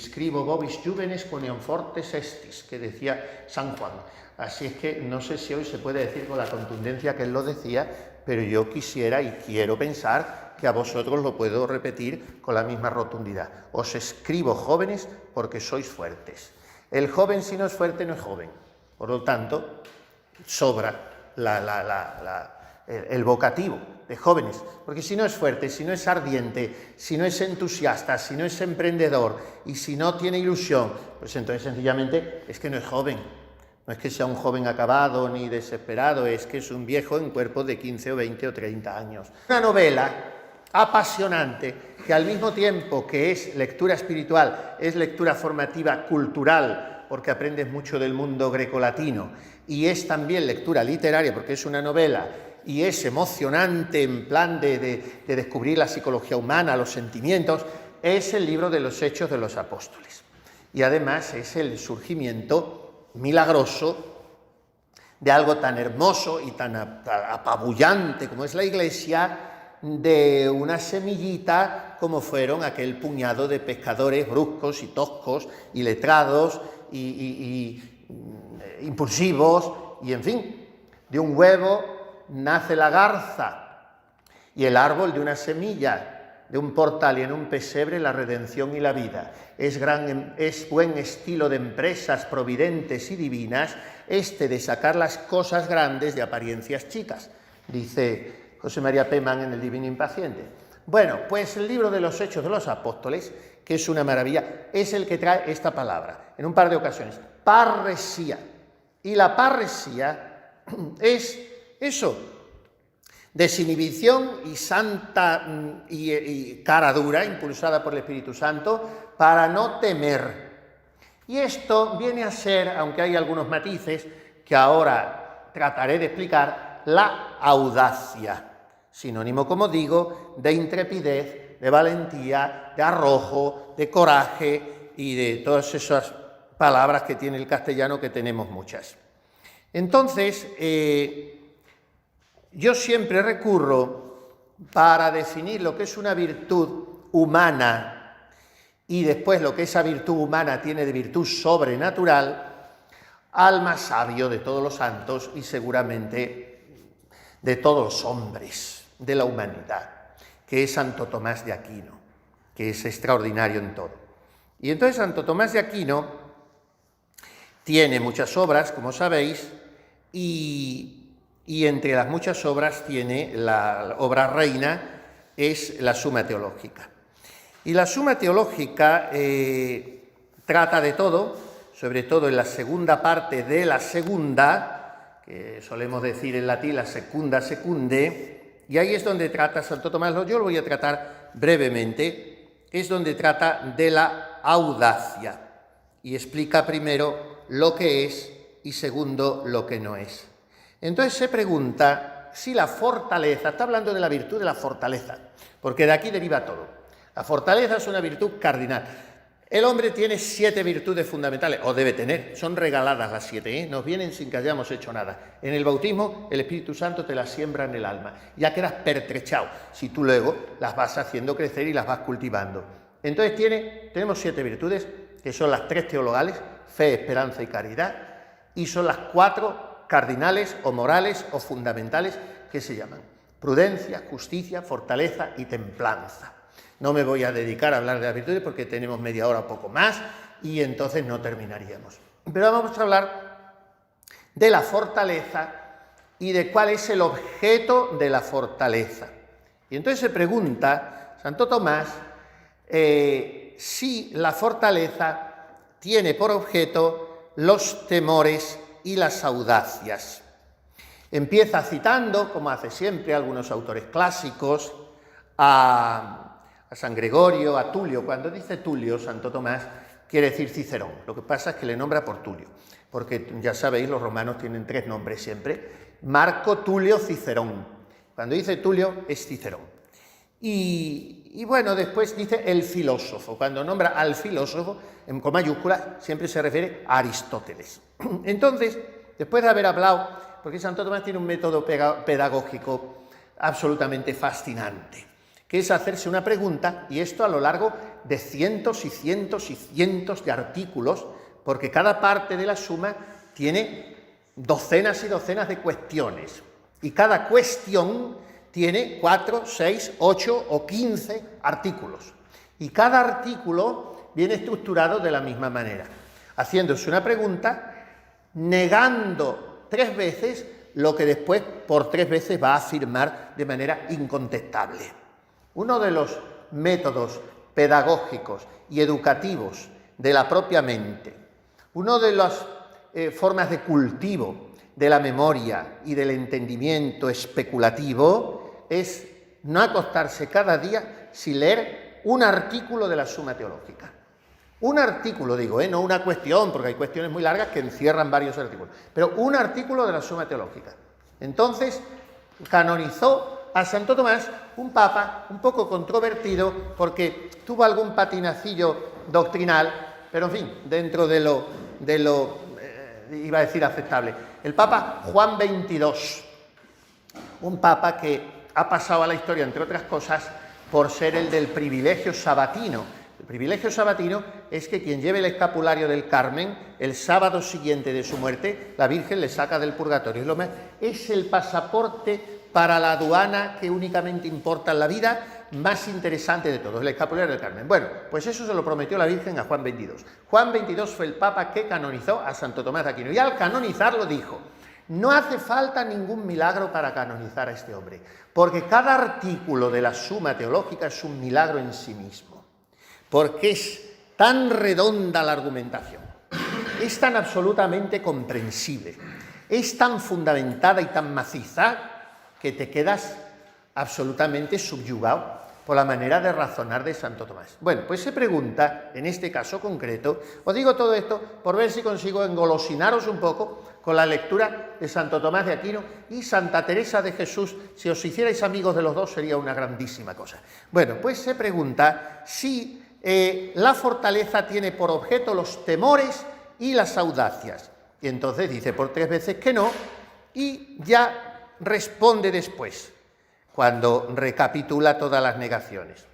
scribo vobis juvenes quoniam fortes estis, que decía San Juan. Así es que no sé si hoy se puede decir con la contundencia que él lo decía, pero yo quisiera y quiero pensar que a vosotros lo puedo repetir con la misma rotundidad. Os escribo jóvenes porque sois fuertes. El joven, si no es fuerte, no es joven. Por lo tanto, sobra el vocativo de jóvenes, porque si no es fuerte, si no es ardiente, si no es entusiasta, si no es emprendedor y si no tiene ilusión, pues entonces sencillamente es que no es joven. No es que sea un joven acabado ni desesperado, es que es un viejo en cuerpo de 15 o 20 o 30 años. Una novela apasionante que al mismo tiempo que es lectura espiritual, es lectura formativa cultural, porque aprendes mucho del mundo grecolatino, y es también lectura literaria, porque es una novela, y es emocionante en plan de descubrir la psicología humana, los sentimientos, es el libro de los Hechos de los Apóstoles. Y además es el surgimiento milagroso de algo tan hermoso y tan apabullante como es la Iglesia, de una semillita como fueron aquel puñado de pescadores bruscos y toscos y letrados y impulsivos, y en fin, de un huevo nace la garza y el árbol de una semilla, de un portal y en un pesebre la redención y la vida. Es buen estilo de empresas providentes y divinas este de sacar las cosas grandes de apariencias chicas, dice José María Peman en El Divino Impaciente. Bueno, pues el libro de los Hechos de los Apóstoles, que es una maravilla, es el que trae esta palabra, en un par de ocasiones, parresía. Y la parresía es eso, desinhibición y santa y cara dura, impulsada por el Espíritu Santo, para no temer. Y esto viene a ser, aunque hay algunos matices que ahora trataré de explicar, la audacia, sinónimo, como digo, de intrepidez, de valentía, de arrojo, de coraje y de todas esas palabras que tiene el castellano, que tenemos muchas. Entonces, yo siempre recurro para definir lo que es una virtud humana y después lo que esa virtud humana tiene de virtud sobrenatural al más sabio de todos los santos y seguramente de todos los hombres de la humanidad, que es Santo Tomás de Aquino, que es extraordinario en todo. Y entonces Santo Tomás de Aquino tiene muchas obras, como sabéis, y entre las muchas obras tiene la obra reina, es la Suma Teológica. Y la Suma Teológica trata de todo, sobre todo en la segunda parte de la segunda, que solemos decir en latín la secunda secunde, y ahí es donde trata Santo Tomás. Yo lo voy a tratar brevemente, es donde trata de la audacia, y explica primero lo que es y segundo lo que no es. Entonces se pregunta si la fortaleza, está hablando de la virtud de la fortaleza, porque de aquí deriva todo. La fortaleza es una virtud cardinal. El hombre tiene 7 virtudes fundamentales, o debe tener, son regaladas las 7, nos vienen sin que hayamos hecho nada. En el bautismo el Espíritu Santo te las siembra en el alma, ya quedas pertrechado, si tú luego las vas haciendo crecer y las vas cultivando. Entonces tenemos 7 virtudes, que son las 3 teologales, fe, esperanza y caridad, y son las 4 cardinales o morales o fundamentales, que se llaman prudencia, justicia, fortaleza y templanza. No me voy a dedicar a hablar de las virtudes porque tenemos media hora o poco más y entonces no terminaríamos. Pero vamos a hablar de la fortaleza y de cuál es el objeto de la fortaleza. Y entonces se pregunta Santo Tomás si la fortaleza tiene por objeto los temores y las audacias. Empieza citando, como hace siempre algunos autores clásicos, a San Gregorio, a Tulio. Cuando dice Tulio, Santo Tomás, quiere decir Cicerón. Lo que pasa es que le nombra por Tulio, porque ya sabéis, los romanos tienen 3 nombres siempre: Marco, Tulio, Cicerón. Cuando dice Tulio, es Cicerón. Y bueno, después dice el filósofo. Cuando nombra al filósofo, con mayúscula, siempre se refiere a Aristóteles. Entonces, después de haber hablado, porque Santo Tomás tiene un método pedagógico absolutamente fascinante. que es hacerse una pregunta, y esto a lo largo de cientos y cientos y cientos de artículos, porque cada parte de la suma tiene docenas y docenas de cuestiones, y cada cuestión tiene 4, 6, 8 o 15 artículos, y cada artículo viene estructurado de la misma manera, haciéndose una pregunta, negando 3 veces lo que después por 3 veces va a afirmar de manera incontestable. Uno de los métodos pedagógicos y educativos de la propia mente, una de las formas de cultivo de la memoria y del entendimiento especulativo es no acostarse cada día sin leer un artículo de la Suma Teológica. Un artículo, digo, no una cuestión, porque hay cuestiones muy largas que encierran varios artículos, pero un artículo de la Suma Teológica. Entonces, canonizó a Santo Tomás, un papa un poco controvertido, porque tuvo algún patinacillo doctrinal, pero en fin, dentro de lo iba a decir aceptable. El Papa Juan XXII, un papa que ha pasado a la historia, entre otras cosas, por ser el del privilegio sabatino. El privilegio sabatino es que quien lleve el escapulario del Carmen, el sábado siguiente de su muerte, la Virgen le saca del purgatorio. Es el pasaporte para la aduana que únicamente importa en la vida, más interesante de todos, el escapulario del Carmen. Bueno, pues eso se lo prometió la Virgen a Juan XXII. Juan XXII fue el papa que canonizó a Santo Tomás de Aquino, y al canonizarlo dijo: no hace falta ningún milagro para canonizar a este hombre, porque cada artículo de la Suma Teológica es un milagro en sí mismo. Porque es tan redonda la argumentación, es tan absolutamente comprensible, es tan fundamentada y tan maciza que te quedas absolutamente subyugado por la manera de razonar de Santo Tomás. Bueno, pues se pregunta, en este caso concreto, os digo todo esto por ver si consigo engolosinaros un poco con la lectura de Santo Tomás de Aquino y Santa Teresa de Jesús. Si os hicierais amigos de los dos sería una grandísima cosa. Bueno, pues se pregunta si la fortaleza tiene por objeto los temores y las audacias. Y entonces dice por 3 veces que no, y ya responde después, cuando recapitula todas las negaciones.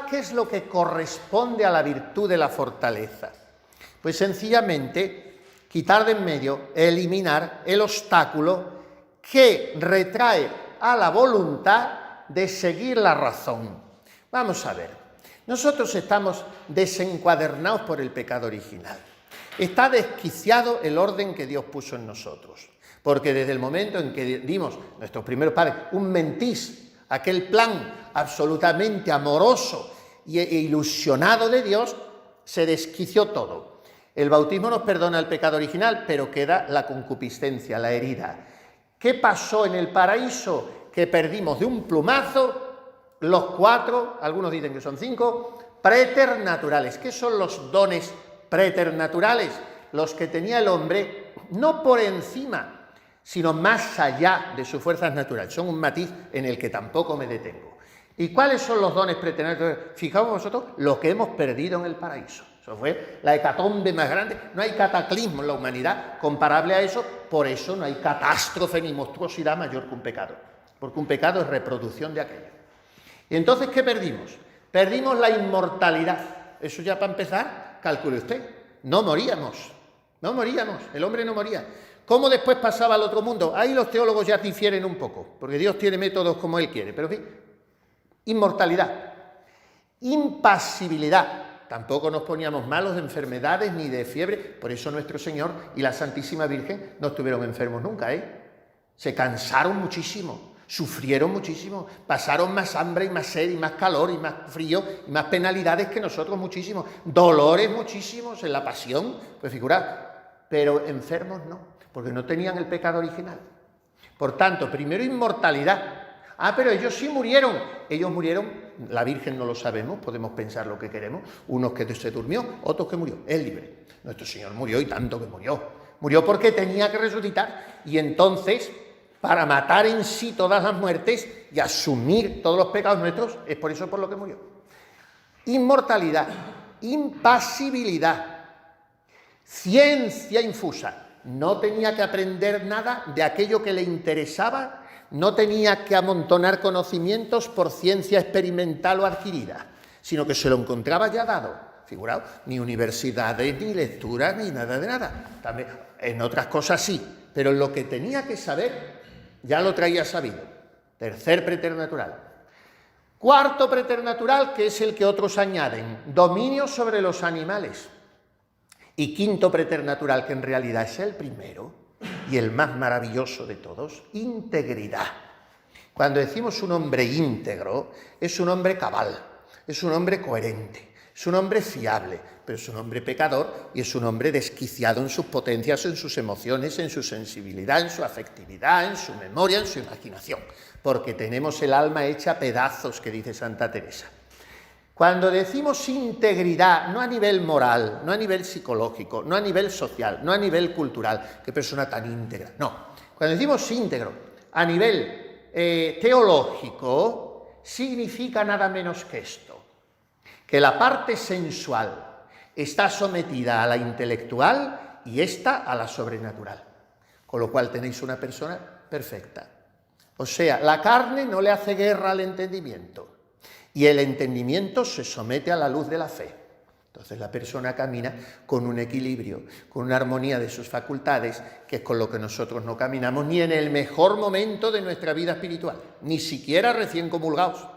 ¿Qué es lo que corresponde a la virtud de la fortaleza? Pues sencillamente quitar de en medio, eliminar el obstáculo que retrae a la voluntad de seguir la razón. Vamos a ver. Nosotros estamos desencuadernados por el pecado original. Está desquiciado el orden que Dios puso en nosotros. Porque desde el momento en que dimos, nuestros primeros padres, un mentís, aquel plan absolutamente amoroso e ilusionado de Dios, se desquició todo. El bautismo nos perdona el pecado original, pero queda la concupiscencia, la herida. ¿Qué pasó en el paraíso? Que perdimos de un plumazo los 4, algunos dicen que son 5, preternaturales. ¿Qué son los dones preternaturales? Los que tenía el hombre, no por encima, sino más allá de sus fuerzas naturales. Son un matiz en el que tampoco me detengo. ¿Y cuáles son los dones preternaturales? Fijaos vosotros lo que hemos perdido en el paraíso. Eso fue la hecatombe más grande. No hay cataclismo en la humanidad comparable a eso. Por eso no hay catástrofe ni monstruosidad mayor que un pecado. Porque un pecado es reproducción de aquello. ¿Y entonces qué perdimos? Perdimos la inmortalidad. Eso ya para empezar, calcule usted. No moríamos, el hombre no moría. ¿Cómo después pasaba al otro mundo? Ahí los teólogos ya difieren un poco, porque Dios tiene métodos como Él quiere. Pero en fin, inmortalidad, impasibilidad. Tampoco nos poníamos malos de enfermedades ni de fiebre. Por eso nuestro Señor y la Santísima Virgen no estuvieron enfermos nunca, Se cansaron muchísimo. Sufrieron muchísimo, pasaron más hambre y más sed y más calor y más frío y más penalidades que nosotros muchísimo, dolores muchísimos en la pasión, pues figurad, pero enfermos no, porque no tenían el pecado original. Por tanto, primero inmortalidad. Pero ellos sí murieron. Ellos murieron, la Virgen no lo sabemos, podemos pensar lo que queremos, unos que se durmió, otros que murió, es libre. Nuestro Señor murió y tanto que murió. Murió porque tenía que resucitar y entonces, para matar en sí todas las muertes y asumir todos los pecados nuestros, es por eso por lo que murió. Inmortalidad, impasibilidad, ciencia infusa. No tenía que aprender nada de aquello que le interesaba, no tenía que amontonar conocimientos por ciencia experimental o adquirida, sino que se lo encontraba ya dado. Figuraos, ni universidades, ni lecturas, ni nada de nada. También, en otras cosas sí, pero lo que tenía que saber ya lo traía sabido. Tercer preternatural. Cuarto preternatural, que es el que otros añaden, dominio sobre los animales. Y quinto preternatural, que en realidad es el primero y el más maravilloso de todos, integridad. Cuando decimos un hombre íntegro, es un hombre cabal, es un hombre coherente, es un hombre fiable, pero es un hombre pecador y es un hombre desquiciado en sus potencias, en sus emociones, en su sensibilidad, en su afectividad, en su memoria, en su imaginación, porque tenemos el alma hecha pedazos, que dice Santa Teresa. Cuando decimos integridad, no a nivel moral, no a nivel psicológico, no a nivel social, no a nivel cultural, qué persona tan íntegra, no. Cuando decimos íntegro a nivel teológico, significa nada menos que esto, que la parte sensual está sometida a la intelectual y esta a la sobrenatural, con lo cual tenéis una persona perfecta. O sea, la carne no le hace guerra al entendimiento y el entendimiento se somete a la luz de la fe. Entonces la persona camina con un equilibrio, con una armonía de sus facultades, que es con lo que nosotros no caminamos ni en el mejor momento de nuestra vida espiritual, ni siquiera recién comulgados.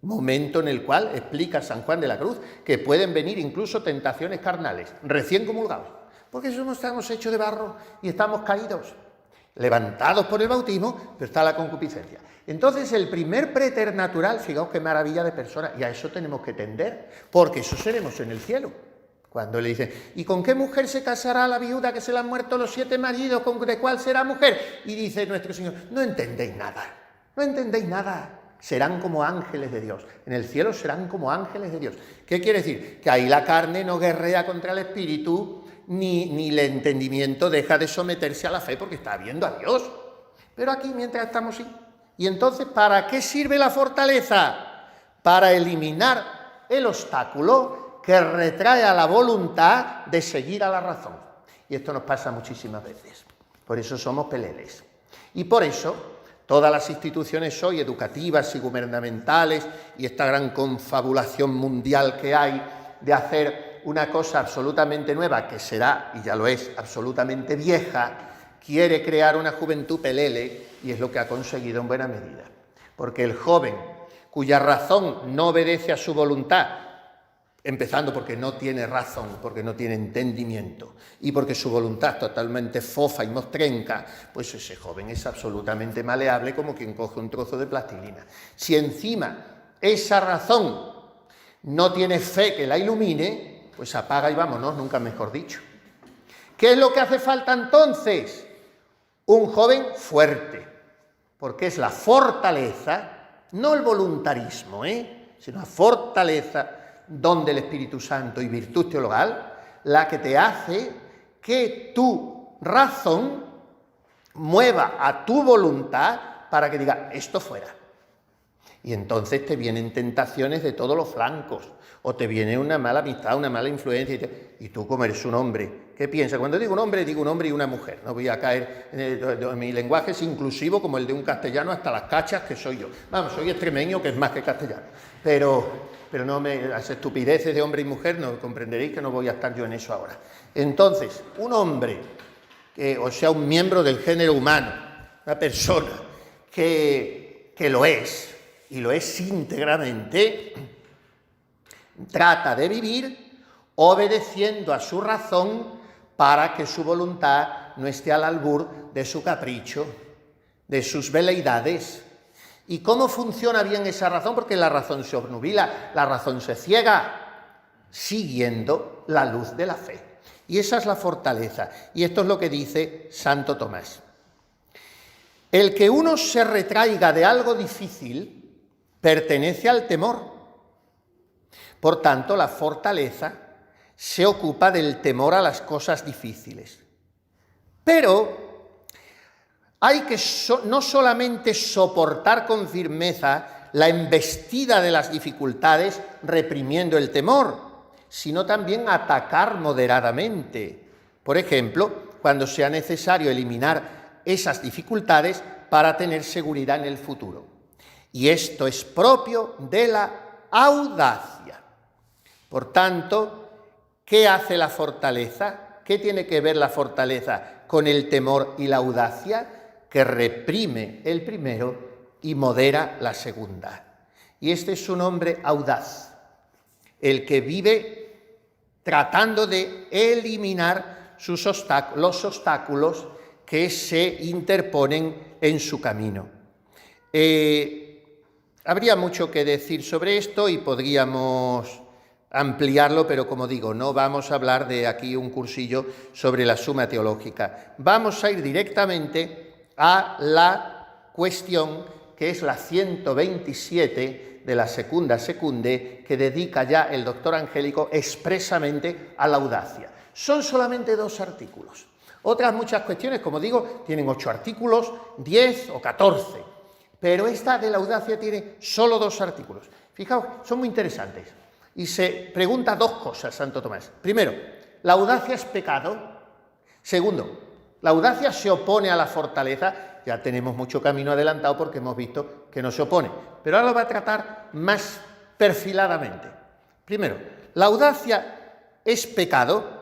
Momento en el cual explica San Juan de la Cruz que pueden venir incluso tentaciones carnales, recién comulgados, porque estamos hechos de barro y estamos caídos, levantados por el bautismo, pero está la concupiscencia. Entonces el primer preternatural, fijaos qué maravilla de persona, y a eso tenemos que tender, porque eso seremos en el cielo. Cuando le dicen, ¿y con qué mujer se casará la viuda que se le han muerto los 7 maridos? ¿De cuál será mujer? Y dice nuestro Señor, no entendéis nada, no entendéis nada. Serán como ángeles de Dios. En el cielo serán como ángeles de Dios. ¿Qué quiere decir? Que ahí la carne no guerrea contra el espíritu, ni el entendimiento deja de someterse a la fe porque está viendo a Dios. Pero aquí, mientras estamos así. Y entonces, ¿para qué sirve la fortaleza? Para eliminar el obstáculo que retrae a la voluntad de seguir a la razón. Y esto nos pasa muchísimas veces. Por eso somos peleles. Y por eso todas las instituciones hoy, educativas y gubernamentales, y esta gran confabulación mundial que hay de hacer una cosa absolutamente nueva, que será, y ya lo es, absolutamente vieja, quiere crear una juventud pelele, y es lo que ha conseguido en buena medida. Porque el joven, cuya razón no obedece a su voluntad, empezando porque no tiene razón, porque no tiene entendimiento y porque su voluntad es totalmente fofa y mostrenca, pues ese joven es absolutamente maleable como quien coge un trozo de plastilina. Si encima esa razón no tiene fe que la ilumine, pues apaga y vámonos, nunca mejor dicho. ¿Qué es lo que hace falta entonces? Un joven fuerte, porque es la fortaleza, no el voluntarismo, sino la fortaleza, don del Espíritu Santo y virtud teologal, la que te hace que tu razón mueva a tu voluntad para que diga esto fuera. Y entonces te vienen tentaciones de todos los flancos, o te viene una mala amistad, una mala influencia, y tú como eres un hombre, ¿qué piensas? Cuando digo un hombre y una mujer, no voy a caer en mi lenguaje es inclusivo como el de un castellano hasta las cachas que soy yo. Vamos, soy extremeño que es más que castellano, pero no las estupideces de hombre y mujer, no comprenderéis que no voy a estar yo en eso ahora. Entonces, un hombre, o sea, un miembro del género humano, una persona que lo es, y lo es íntegramente, trata de vivir obedeciendo a su razón para que su voluntad no esté al albur de su capricho, de sus veleidades. ¿Y cómo funciona bien esa razón? Porque la razón se obnubila, la razón se ciega, siguiendo la luz de la fe. Y esa es la fortaleza. Y esto es lo que dice Santo Tomás. El que uno se retraiga de algo difícil pertenece al temor. Por tanto, la fortaleza se ocupa del temor a las cosas difíciles. Pero hay que no solamente soportar con firmeza la embestida de las dificultades reprimiendo el temor, sino también atacar moderadamente. Por ejemplo, cuando sea necesario eliminar esas dificultades, para tener seguridad en el futuro. Y esto es propio de la audacia. Por tanto, ¿qué hace la fortaleza? ¿Qué tiene que ver la fortaleza con el temor y la audacia? Que reprime el primero y modera la segunda. Y este es un hombre audaz, el que vive tratando de eliminar los obstáculos que se interponen en su camino. Habría mucho que decir sobre esto y podríamos ampliarlo, pero como digo, no vamos a hablar de aquí un cursillo sobre la Suma Teológica. Vamos a ir directamente a la cuestión que es la 127 de la Secunda Secunde, que dedica ya el doctor Angélico expresamente a la audacia. Son solamente 2 artículos. Otras muchas cuestiones, como digo, tienen 8 artículos, 10 o 14, pero esta de la audacia tiene solo 2 artículos. Fijaos, son muy interesantes. Y se pregunta 2 cosas, Santo Tomás. Primero, ¿la audacia es pecado? Segundo, ¿la audacia se opone a la fortaleza? Ya tenemos mucho camino adelantado porque hemos visto que no se opone. Pero ahora lo va a tratar más perfiladamente. Primero, ¿la audacia es pecado?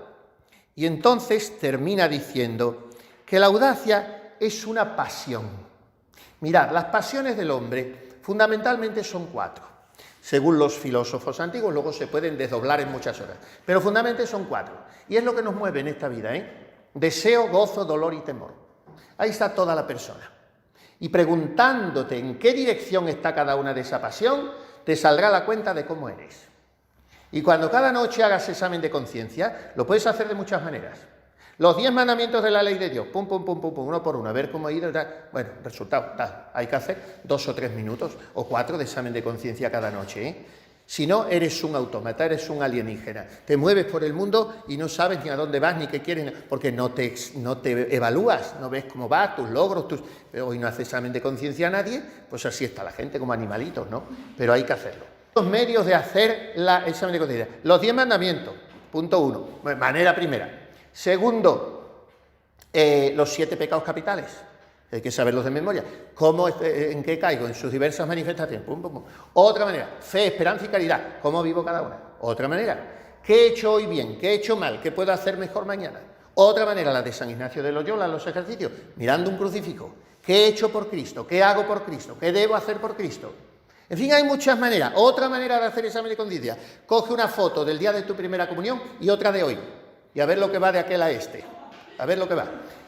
Y entonces termina diciendo que la audacia es una pasión. Mirad, las pasiones del hombre fundamentalmente son 4. Según los filósofos antiguos, luego se pueden desdoblar en muchas horas, pero fundamentalmente son 4. Y es lo que nos mueve en esta vida, deseo, gozo, dolor y temor. Ahí está toda la persona. Y preguntándote en qué dirección está cada una de esa pasión, te saldrá la cuenta de cómo eres. Y cuando cada noche hagas examen de conciencia, lo puedes hacer de muchas maneras. Los 10 mandamientos de la ley de Dios, pum, pum, pum, pum, pum, uno por uno, a ver cómo ha ido. Bueno, resultado, hay que hacer 2 o 3 minutos o 4 de examen de conciencia cada noche, Si no, eres un autómata, eres un alienígena. Te mueves por el mundo y no sabes ni a dónde vas ni qué quieres, porque no te evalúas, no ves cómo vas, tus logros, hoy no hace examen de conciencia a nadie, pues así está la gente, como animalitos, ¿no? Pero hay que hacerlo. Los medios de hacer el examen de conciencia. Los 10 mandamientos, punto 1, manera primera. Segundo, los 7 pecados capitales. Hay que saberlos de memoria. ¿En qué caigo? En sus diversas manifestaciones. Pum, pum, pum. Otra manera, fe, esperanza y caridad. ¿Cómo vivo cada una? Otra manera, ¿qué he hecho hoy bien? ¿Qué he hecho mal? ¿Qué puedo hacer mejor mañana? Otra manera, la de San Ignacio de Loyola, los ejercicios, mirando un crucifijo. ¿Qué he hecho por Cristo? ¿Qué hago por Cristo? ¿Qué debo hacer por Cristo? En fin, hay muchas maneras. Otra manera de hacer examen de conciencia. Coge una foto del día de tu primera comunión y otra de hoy. Y a ver lo que va de aquel a este. A ver lo que va.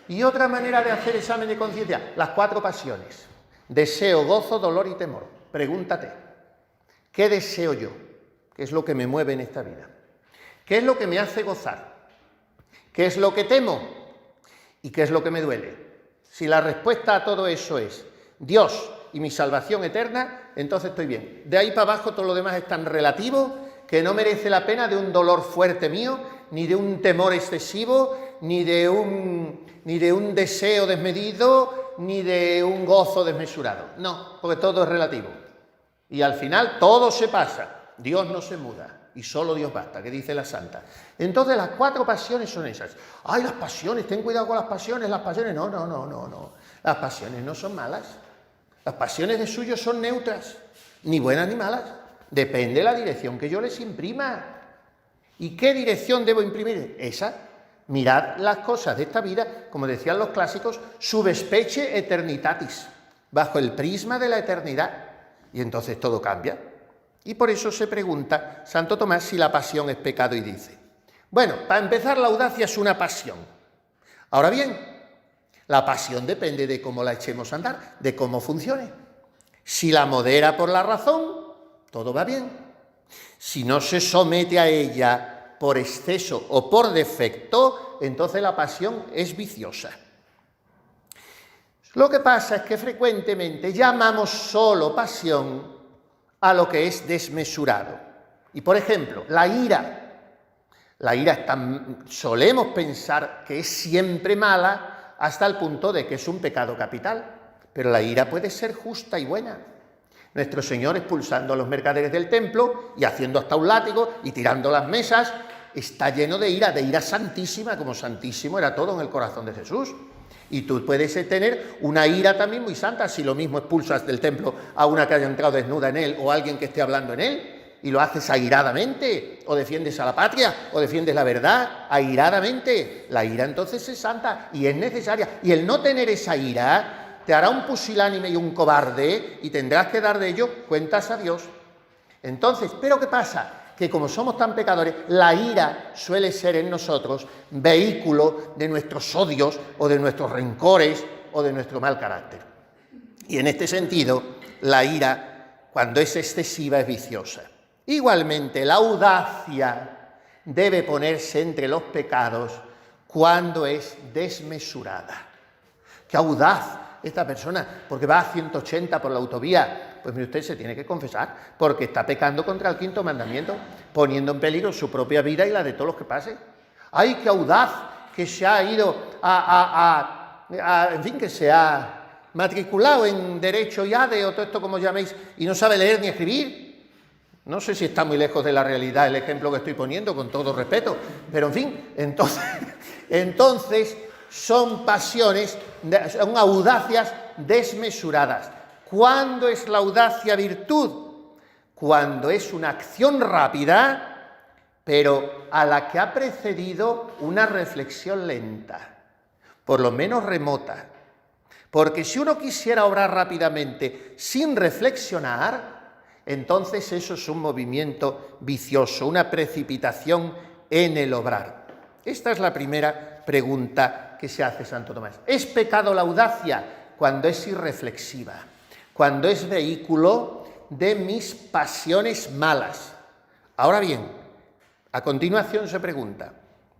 Y otra manera de hacer examen de conciencia, las 4 pasiones. Deseo, gozo, dolor y temor. Pregúntate, ¿qué deseo yo? ¿Qué es lo que me mueve en esta vida? ¿Qué es lo que me hace gozar? ¿Qué es lo que temo? ¿Y qué es lo que me duele? Si la respuesta a todo eso es Dios y mi salvación eterna, entonces estoy bien. De ahí para abajo todo lo demás es tan relativo que no merece la pena de un dolor fuerte mío, ni de un temor excesivo, ni de un deseo desmedido, ni de un gozo desmesurado. No, porque todo es relativo. Y al final todo se pasa. Dios no se muda y solo Dios basta, que dice la Santa. Entonces las 4 pasiones son esas. ¡Ay, las pasiones! Ten cuidado con las pasiones. No. Las pasiones no son malas. Las pasiones de suyo son neutras, ni buenas ni malas. Depende de la dirección que yo les imprima. ¿Y qué dirección debo imprimir? Esa. Mirad las cosas de esta vida, como decían los clásicos, sub specie eternitatis, bajo el prisma de la eternidad. Y entonces todo cambia. Y por eso se pregunta Santo Tomás si la pasión es pecado y dice, bueno, para empezar la audacia es una pasión. Ahora bien, la pasión depende de cómo la echemos a andar, de cómo funcione. Si la modera por la razón, todo va bien. Si no se somete a ella por exceso o por defecto, entonces la pasión es viciosa. Lo que pasa es que frecuentemente llamamos solo pasión a lo que es desmesurado. Y por ejemplo, la ira. La ira solemos pensar que es siempre mala hasta el punto de que es un pecado capital. Pero la ira puede ser justa y buena. Nuestro Señor expulsando a los mercaderes del templo y haciendo hasta un látigo y tirando las mesas, está lleno de ira santísima, como santísimo era todo en el corazón de Jesús. Y tú puedes tener una ira también muy santa, si lo mismo expulsas del templo a una que haya entrado desnuda en él o a alguien que esté hablando en él, y lo haces airadamente, o defiendes a la patria, o defiendes la verdad, airadamente. La ira entonces es santa y es necesaria. Y el no tener esa ira te hará un pusilánime y un cobarde, y tendrás que dar de ello cuentas a Dios. Entonces, ¿pero qué pasa? Que como somos tan pecadores, la ira suele ser en nosotros vehículo de nuestros odios o de nuestros rencores o de nuestro mal carácter. Y en este sentido, la ira, cuando es excesiva, es viciosa. Igualmente, la audacia debe ponerse entre los pecados cuando es desmesurada. ¡Qué audaz esta persona! Porque va a 180 por la autovía. Pues mire usted, se tiene que confesar, porque está pecando contra el quinto mandamiento, poniendo en peligro su propia vida y la de todos los que pasen. ¡Ay, qué audaz! Que se ha ido en fin, que se ha matriculado en Derecho y ADE, o todo esto como llaméis, y no sabe leer ni escribir. No sé si está muy lejos de la realidad el ejemplo que estoy poniendo, con todo respeto, pero en fin, entonces son pasiones, son audacias desmesuradas. ¿Cuándo es la audacia virtud? Cuando es una acción rápida, pero a la que ha precedido una reflexión lenta, por lo menos remota. Porque si uno quisiera obrar rápidamente sin reflexionar, entonces eso es un movimiento vicioso, una precipitación en el obrar. Esta es la primera pregunta que se hace Santo Tomás. ¿Es pecado la audacia? Cuando es irreflexiva, cuando es vehículo de mis pasiones malas. Ahora bien, a continuación se pregunta,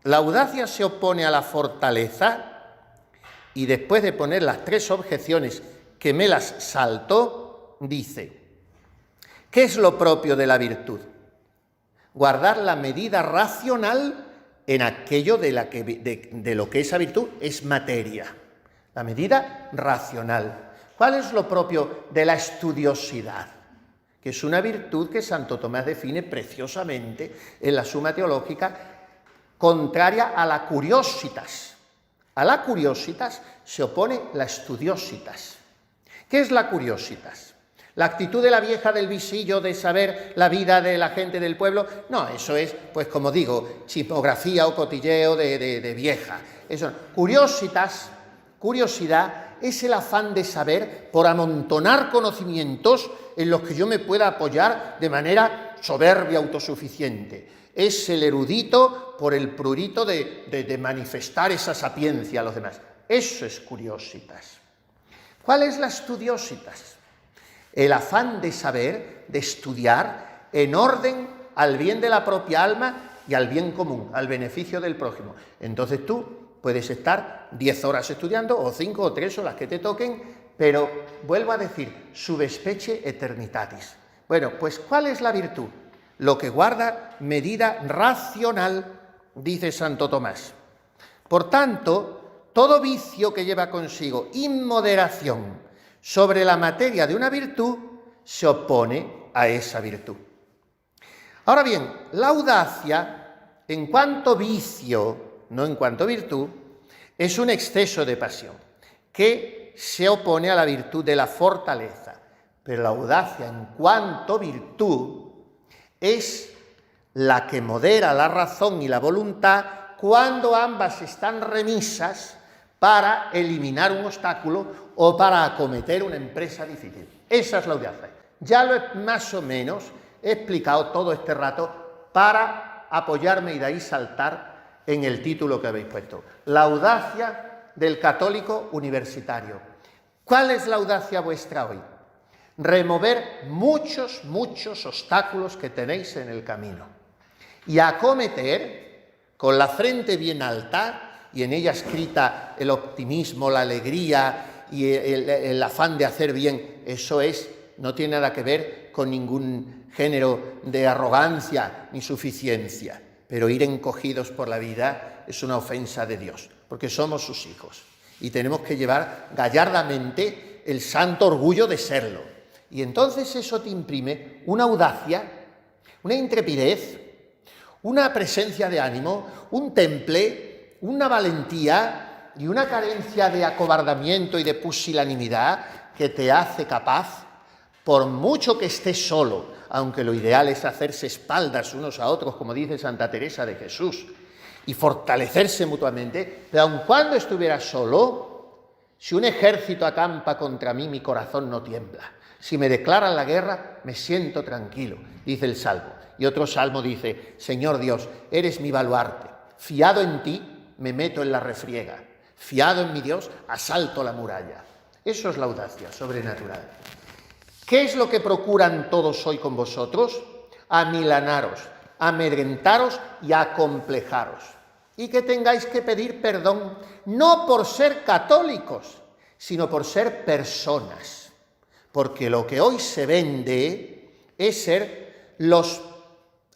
¿la audacia se opone a la fortaleza? Y después de poner las tres objeciones que me las saltó, dice, ¿qué es lo propio de la virtud? Guardar la medida racional en aquello de lo que esa virtud es materia. La medida racional. ¿Cuál es lo propio de la estudiosidad? Que es una virtud que Santo Tomás define preciosamente en la Suma Teológica, contraria a la curiositas. A la curiositas se opone la estudiositas. ¿Qué es la curiositas? ¿La actitud de la vieja del visillo de saber la vida de la gente del pueblo? No, eso es, pues como digo, chismografía o cotilleo de vieja. Eso no. Curiosidad es el afán de saber por amontonar conocimientos en los que yo me pueda apoyar de manera soberbia, autosuficiente. Es el erudito por el prurito de manifestar esa sapiencia a los demás. Eso es curiositas. ¿Cuál es la estudiositas? El afán de saber, de estudiar en orden al bien de la propia alma y al bien común, al beneficio del prójimo. Entonces tú puedes estar 10 horas estudiando, o 5 o 3 o las que te toquen, pero vuelvo a decir, subespecie eternitatis. Bueno, pues ¿cuál es la virtud? Lo que guarda medida racional, dice Santo Tomás. Por tanto, todo vicio que lleva consigo inmoderación sobre la materia de una virtud se opone a esa virtud. Ahora bien, la audacia, en cuanto vicio, no en cuanto virtud, es un exceso de pasión que se opone a la virtud de la fortaleza. Pero la audacia, en cuanto virtud, es la que modera la razón y la voluntad cuando ambas están remisas para eliminar un obstáculo o para acometer una empresa difícil. Esa es la audacia. Ya lo he más o menos explicado todo este rato para apoyarme y de ahí saltar en el título que habéis puesto. La audacia del católico universitario. ¿Cuál es la audacia vuestra hoy? Remover muchos obstáculos que tenéis en el camino y acometer con la frente bien alta y en ella escrita el optimismo, la alegría y el afán de hacer bien. Eso no tiene nada que ver con ningún género de arrogancia ni suficiencia, pero ir encogidos por la vida es una ofensa de Dios, porque somos sus hijos y tenemos que llevar gallardamente el santo orgullo de serlo. Y entonces eso te imprime una audacia, una intrepidez, una presencia de ánimo, un temple, una valentía y una carencia de acobardamiento y de pusilanimidad que te hace capaz, por mucho que estés solo, aunque lo ideal es hacerse espaldas unos a otros, como dice Santa Teresa de Jesús, y fortalecerse mutuamente, pero aun cuando estuviera solo, si un ejército acampa contra mí, mi corazón no tiembla. Si me declaran la guerra, me siento tranquilo, dice el Salmo. Y otro salmo dice, Señor Dios, eres mi baluarte, fiado en ti, me meto en la refriega, fiado en mi Dios, asalto la muralla. Eso es la audacia sobrenatural. ¿Qué es lo que procuran todos hoy con vosotros? Amilanaros, amedrentaros y acomplejaros. Y que tengáis que pedir perdón, no por ser católicos, sino por ser personas. Porque lo que hoy se vende es ser los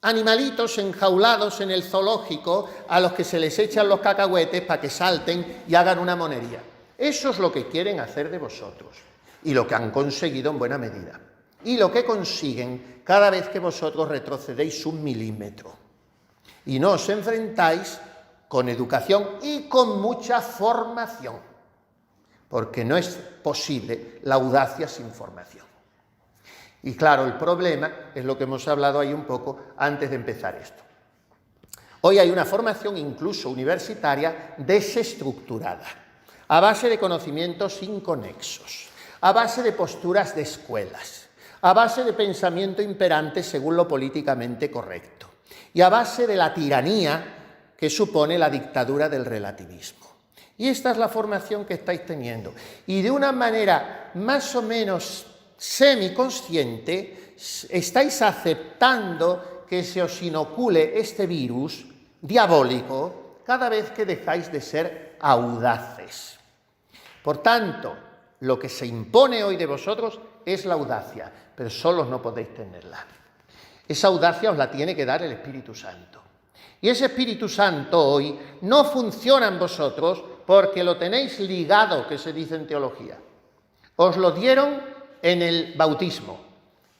animalitos enjaulados en el zoológico a los que se les echan los cacahuetes para que salten y hagan una monería. Eso es lo que quieren hacer de vosotros y lo que han conseguido en buena medida. Y lo que consiguen cada vez que vosotros retrocedéis 1 milímetro y no os enfrentáis con educación y con mucha formación, porque no es posible la audacia sin formación. Y claro, el problema es lo que hemos hablado ahí un poco antes de empezar esto. Hoy hay una formación incluso universitaria desestructurada, a base de conocimientos inconexos, a base de posturas de escuelas, a base de pensamiento imperante según lo políticamente correcto y a base de la tiranía que supone la dictadura del relativismo. Y esta es la formación que estáis teniendo. Y de una manera más o menos semiconsciente estáis aceptando que se os inocule este virus diabólico cada vez que dejáis de ser audaces. Por tanto, lo que se impone hoy de vosotros es la audacia, pero solos no podéis tenerla. Esa audacia os la tiene que dar el Espíritu Santo. Y ese Espíritu Santo hoy no funciona en vosotros porque lo tenéis ligado, que se dice en teología. Os lo dieron en el bautismo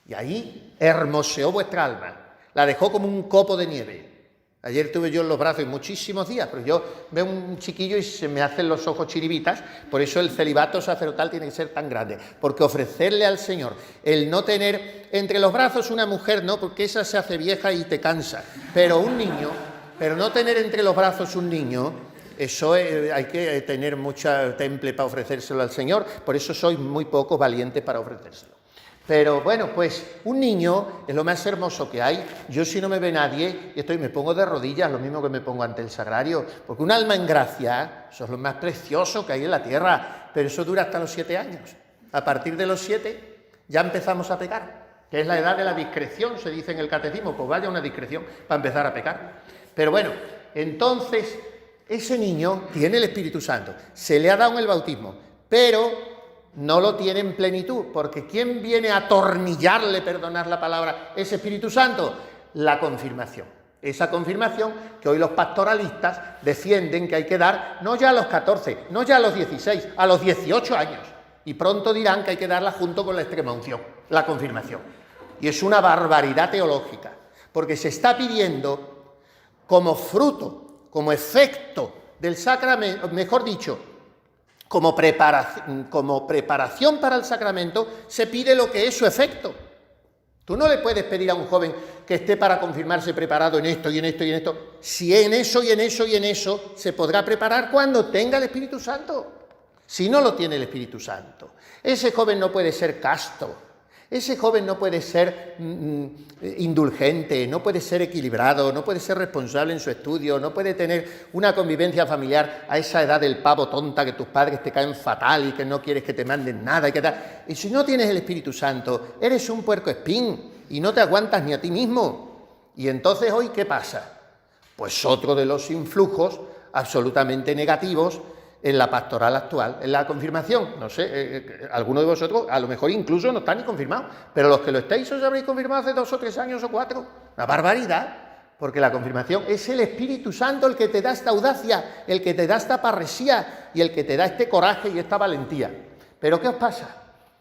y ahí hermoseó vuestra alma, la dejó como un copo de nieve. Ayer tuve yo en los brazos muchísimos días, pero yo veo un chiquillo y se me hacen los ojos chiribitas. Por eso el celibato sacerdotal tiene que ser tan grande, porque ofrecerle al Señor el no tener entre los brazos una mujer, no, porque esa se hace vieja y te cansa, pero un niño, pero no tener entre los brazos un niño, eso hay que tener mucha temple para ofrecérselo al Señor, por eso sois muy pocos valientes para ofrecérselo. Pero bueno, pues un niño es lo más hermoso que hay. Yo, si no me ve nadie, me pongo de rodillas, lo mismo que me pongo ante el sagrario, porque un alma en gracia, eso es lo más precioso que hay en la tierra, pero eso dura hasta los 7 años. A partir de los 7 ya empezamos a pecar, que es la edad de la discreción, se dice en el catecismo, pues vaya una discreción para empezar a pecar. Pero bueno, entonces ese niño tiene el Espíritu Santo, se le ha dado en el bautismo, pero no lo tiene en plenitud, porque ¿quién viene a atornillarle, perdonar la palabra, ese Espíritu Santo? La confirmación. Esa confirmación que hoy los pastoralistas defienden que hay que dar, no ya a los 14, no ya a los 16, a los 18 años. Y pronto dirán que hay que darla junto con la extrema unción, la confirmación. Y es una barbaridad teológica, porque se está pidiendo como fruto, como efecto del sacramento, mejor dicho, como preparación para el sacramento, se pide lo que es su efecto. Tú no le puedes pedir a un joven que esté para confirmarse preparado en esto y en esto y en esto, si en eso y en eso y en eso se podrá preparar cuando tenga el Espíritu Santo. Si no lo tiene el Espíritu Santo, ese joven no puede ser casto, ese joven no puede ser indulgente, no puede ser equilibrado, no puede ser responsable en su estudio, no puede tener una convivencia familiar a esa edad del pavo tonta que tus padres te caen fatal y que no quieres que te manden nada y que tal. Y si no tienes el Espíritu Santo, eres un puercoespín y no te aguantas ni a ti mismo. Y entonces hoy, ¿qué pasa? Pues otro de los influjos absolutamente negativos en la pastoral actual, en la confirmación. No sé, algunos de vosotros a lo mejor incluso no están ni confirmados, pero los que lo estáis os habréis confirmado hace 2 o 3 años o 4. Una barbaridad, porque la confirmación es el Espíritu Santo el que te da esta audacia, el que te da esta parresía y el que te da este coraje y esta valentía. Pero ¿qué os pasa?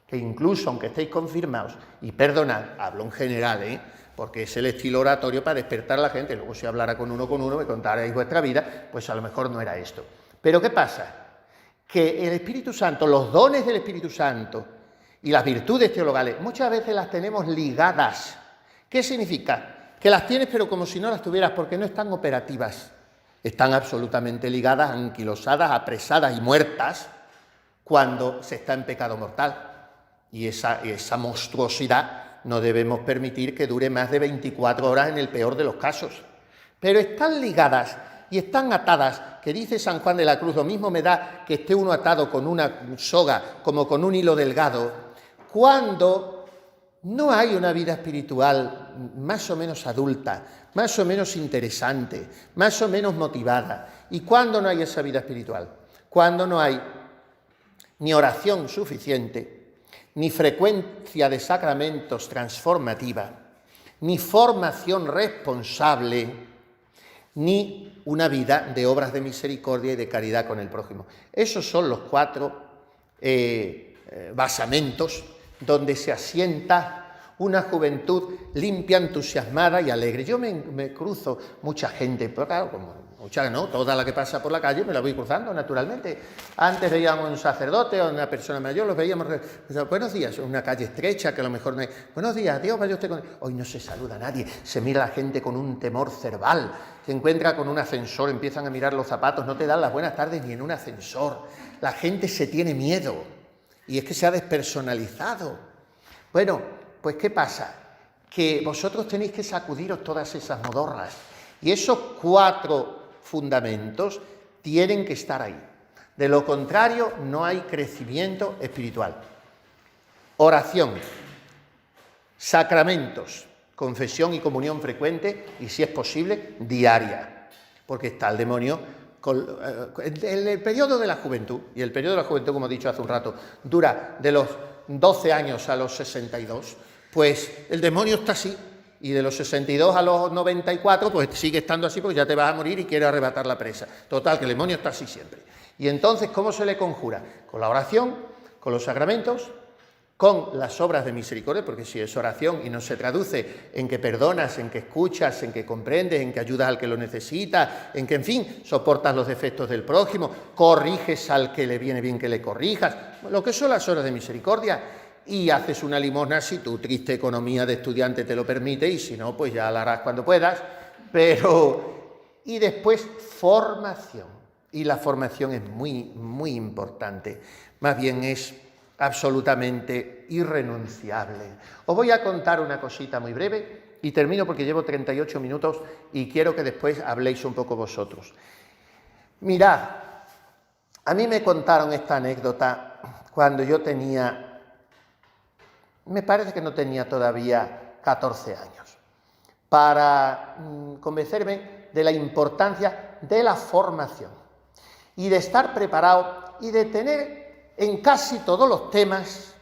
Que incluso aunque estéis confirmados, y perdonad, hablo en general, porque es el estilo oratorio para despertar a la gente. Luego si hablara con uno, me contarais vuestra vida, pues a lo mejor no era esto. Pero ¿qué pasa? Que el Espíritu Santo, los dones del Espíritu Santo y las virtudes teologales, muchas veces las tenemos ligadas. ¿Qué significa? Que las tienes pero como si no las tuvieras, porque no están operativas. Están absolutamente ligadas, anquilosadas, apresadas y muertas cuando se está en pecado mortal. Y esa monstruosidad no debemos permitir que dure más de 24 horas en el peor de los casos. Pero están ligadas y están atadas, que dice San Juan de la Cruz, lo mismo me da que esté uno atado con una soga como con un hilo delgado, cuando no hay una vida espiritual más o menos adulta, más o menos interesante, más o menos motivada. ¿Y cuándo no hay esa vida espiritual? Cuando no hay ni oración suficiente, ni frecuencia de sacramentos transformativa, ni formación responsable, ni una vida de obras de misericordia y de caridad con el prójimo. Esos son los 4 basamentos donde se asienta una juventud limpia, entusiasmada y alegre. Yo me cruzo mucha gente, pero claro, como mucha, ¿no? Toda la que pasa por la calle me la voy cruzando, naturalmente. Antes veíamos un sacerdote o una persona mayor, los veíamos, buenos días, una calle estrecha que a lo mejor no hay, buenos días, Dios vaya usted con... Hoy no se saluda a nadie, se mira a la gente con un temor cerval, se encuentra con un ascensor, empiezan a mirar los zapatos, no te dan las buenas tardes ni en un ascensor. La gente se tiene miedo y es que se ha despersonalizado. Bueno, pues ¿qué pasa? Que vosotros tenéis que sacudiros todas esas modorras y esos 4 fundamentos tienen que estar ahí. De lo contrario, no hay crecimiento espiritual. Oración, sacramentos, confesión y comunión frecuente y, si es posible, diaria, porque está el demonio. En el periodo de la juventud, y el periodo de la juventud, como he dicho hace un rato, dura de los 12 años a los 62, pues el demonio está así, y de los 62 a los 94, pues sigue estando así porque ya te vas a morir y quiere arrebatar la presa. Total, que el demonio está así siempre. Y entonces, ¿cómo se le conjura? Con la oración, con los sacramentos, con las obras de misericordia, porque si es oración y no se traduce en que perdonas, en que escuchas, en que comprendes, en que ayudas al que lo necesita, en que, en fin, soportas los defectos del prójimo, corriges al que le viene bien que le corrijas, lo que son las obras de misericordia, y haces una limosna si tu triste economía de estudiante te lo permite, y si no, pues ya la harás cuando puedas, pero... Y después, formación, y la formación es muy, muy importante, más bien es absolutamente irrenunciable. Os voy a contar una cosita muy breve y termino porque llevo 38 minutos y quiero que después habléis un poco vosotros. Mirad, a mí me contaron esta anécdota cuando yo tenía, me parece que no tenía todavía 14 años, para convencerme de la importancia de la formación y de estar preparado y de tener en casi todos los temas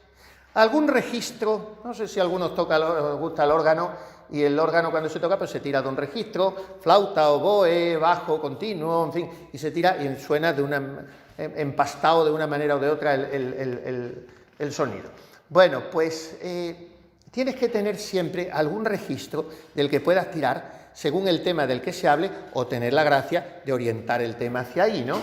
algún registro. No sé si a algunos os gusta el órgano, y el órgano cuando se toca pues se tira de un registro, flauta, oboe, bajo, continuo, en fin, y se tira y suena empastado de una manera o de otra el sonido. Bueno, pues tienes que tener siempre algún registro del que puedas tirar según el tema del que se hable, o tener la gracia de orientar el tema hacia ahí, ¿no?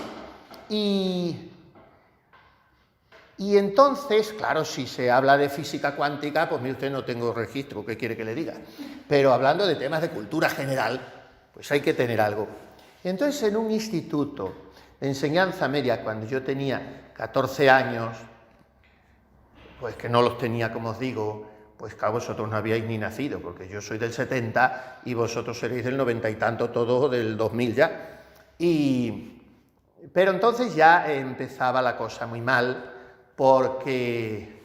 Y entonces, claro, si se habla de física cuántica, pues mire usted, no tengo registro, ¿qué quiere que le diga? Pero hablando de temas de cultura general, pues hay que tener algo. Y entonces, en un instituto de enseñanza media, cuando yo tenía 14 años, pues que no los tenía, como os digo, pues claro, vosotros no habíais ni nacido, porque yo soy del 70 y vosotros seréis del 90 y tanto, todos del 2000 ya. Pero entonces ya empezaba la cosa muy mal, porque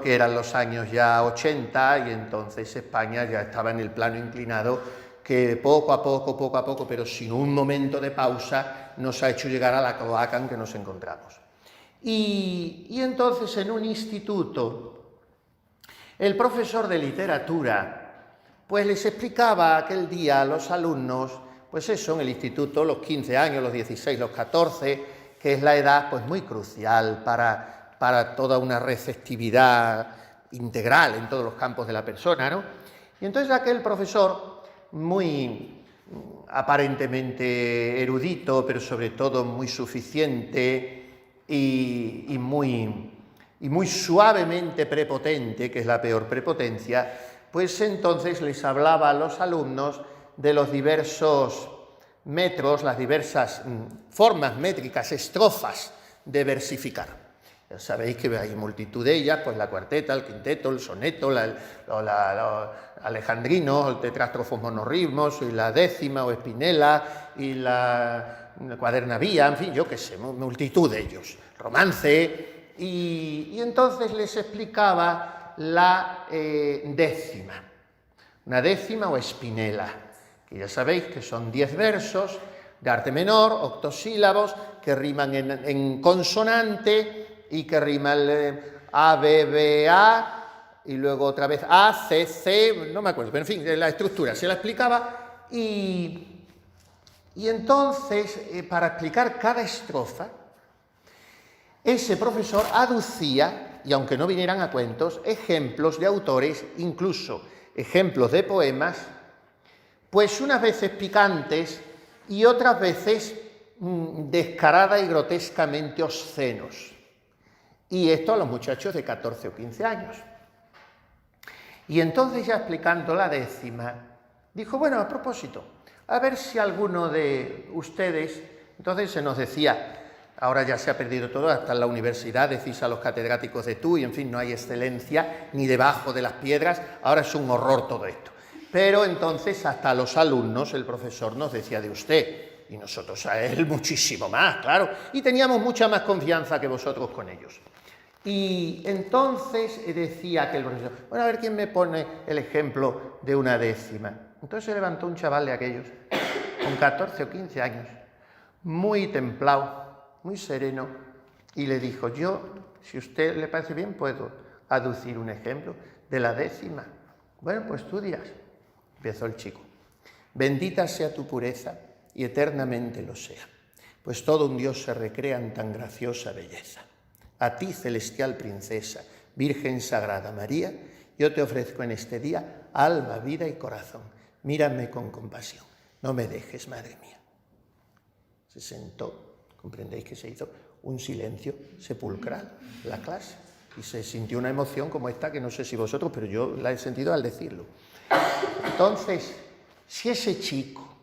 eran los años ya 80 y entonces España ya estaba en el plano inclinado que poco a poco, pero sin un momento de pausa, nos ha hecho llegar a la cloaca en que nos encontramos. Y entonces en un instituto, el profesor de literatura pues les explicaba aquel día a los alumnos, pues eso, en el instituto, los 15 años, los 16, los 14, que es la edad pues muy crucial para toda una receptividad integral en todos los campos de la persona, ¿no? Y entonces aquel profesor, muy aparentemente erudito, pero sobre todo muy suficiente y muy suavemente prepotente, que es la peor prepotencia, pues entonces les hablaba a los alumnos de los diversos metros, las diversas formas métricas, estrofas de versificar. Ya sabéis que hay multitud de ellas, pues la cuarteta, el quinteto, el soneto, alejandrino, el tetrástrofos monorritmos, y la décima o espinela, y la cuadernavía, en fin, yo qué sé, multitud de ellos, romance, y entonces les explicaba la décima, una décima o espinela, que ya sabéis que son 10 versos de arte menor, octosílabos, que riman en consonante, y que rima el A, B, B, A, y luego otra vez A, C, C, no me acuerdo, pero en fin, la estructura se la explicaba, y entonces, para explicar cada estrofa, ese profesor aducía, y aunque no vinieran a cuentos, ejemplos de autores, incluso ejemplos de poemas, pues unas veces picantes y otras veces descarada y grotescamente obscenos. Y esto a los muchachos de 14 o 15 años. Y entonces, ya explicando la décima, dijo, bueno, a propósito, a ver si alguno de ustedes, entonces se nos decía, ahora ya se ha perdido todo, hasta en la universidad decís a los catedráticos de tú, y en fin, no hay excelencia ni debajo de las piedras, ahora es un horror todo esto. Pero entonces hasta a los alumnos el profesor nos decía de usted, y nosotros a él muchísimo más, claro, y teníamos mucha más confianza que vosotros con ellos. Y entonces decía aquel profesor, bueno, a ver quién me pone el ejemplo de una décima. Entonces se levantó un chaval de aquellos, con 14 o 15 años, muy templado, muy sereno, y le dijo, yo, si a usted le parece bien, puedo aducir un ejemplo de la décima. Bueno, pues tú dirás. Empezó el chico. Bendita sea tu pureza y eternamente lo sea, pues todo un Dios se recrea en tan graciosa belleza. A ti, celestial princesa, Virgen Sagrada María, yo te ofrezco en este día alma, vida y corazón. Mírame con compasión, no me dejes, madre mía. Se sentó, comprendéis que se hizo un silencio sepulcral en la clase y se sintió una emoción como esta que no sé si vosotros, pero yo la he sentido al decirlo. Entonces, si ese chico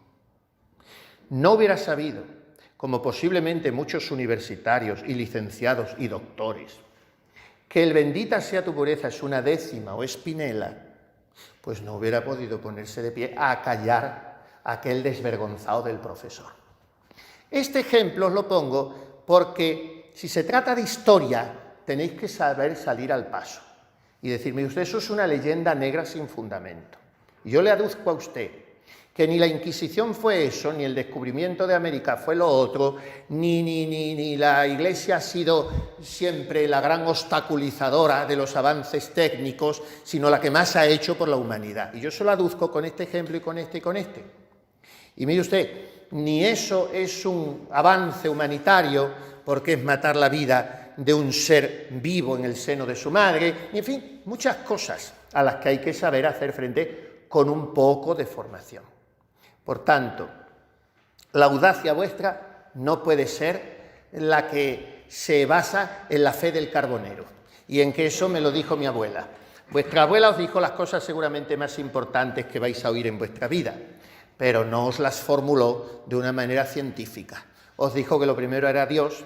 no hubiera sabido, como posiblemente muchos universitarios y licenciados y doctores, que el bendita sea tu pureza es una décima o espinela, pues no hubiera podido ponerse de pie a acallar a aquel desvergonzado del profesor. Este ejemplo os lo pongo porque si se trata de historia, tenéis que saber salir al paso y decirme, usted, eso es una leyenda negra sin fundamento. Y yo le aduzco a usted que ni la Inquisición fue eso, ni el descubrimiento de América fue lo otro, ni la Iglesia ha sido siempre la gran obstaculizadora de los avances técnicos, sino la que más ha hecho por la humanidad. Y yo se lo aduzco con este ejemplo y con este y con este. Y mire usted, ni eso es un avance humanitario, porque es matar la vida de un ser vivo en el seno de su madre, y en fin, muchas cosas a las que hay que saber hacer frente con un poco de formación. Por tanto, la audacia vuestra no puede ser la que se basa en la fe del carbonero, y en que eso me lo dijo mi abuela. Vuestra abuela os dijo las cosas seguramente más importantes que vais a oír en vuestra vida, pero no os las formuló de una manera científica. Os dijo que lo primero era Dios,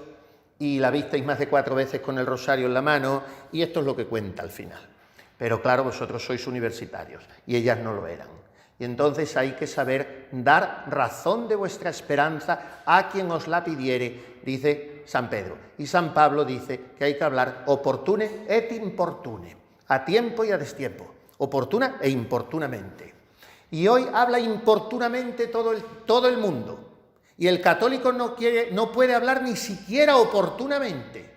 y la visteis más de 4 veces con el rosario en la mano, y esto es lo que cuenta al final. Pero claro, vosotros sois universitarios, y ellas no lo eran. Y entonces hay que saber dar razón de vuestra esperanza a quien os la pidiere, dice San Pedro. Y San Pablo dice que hay que hablar opportune et importune, a tiempo y a destiempo, oportuna e importunamente. Y hoy habla importunamente todo el mundo. Y el católico no puede hablar ni siquiera oportunamente.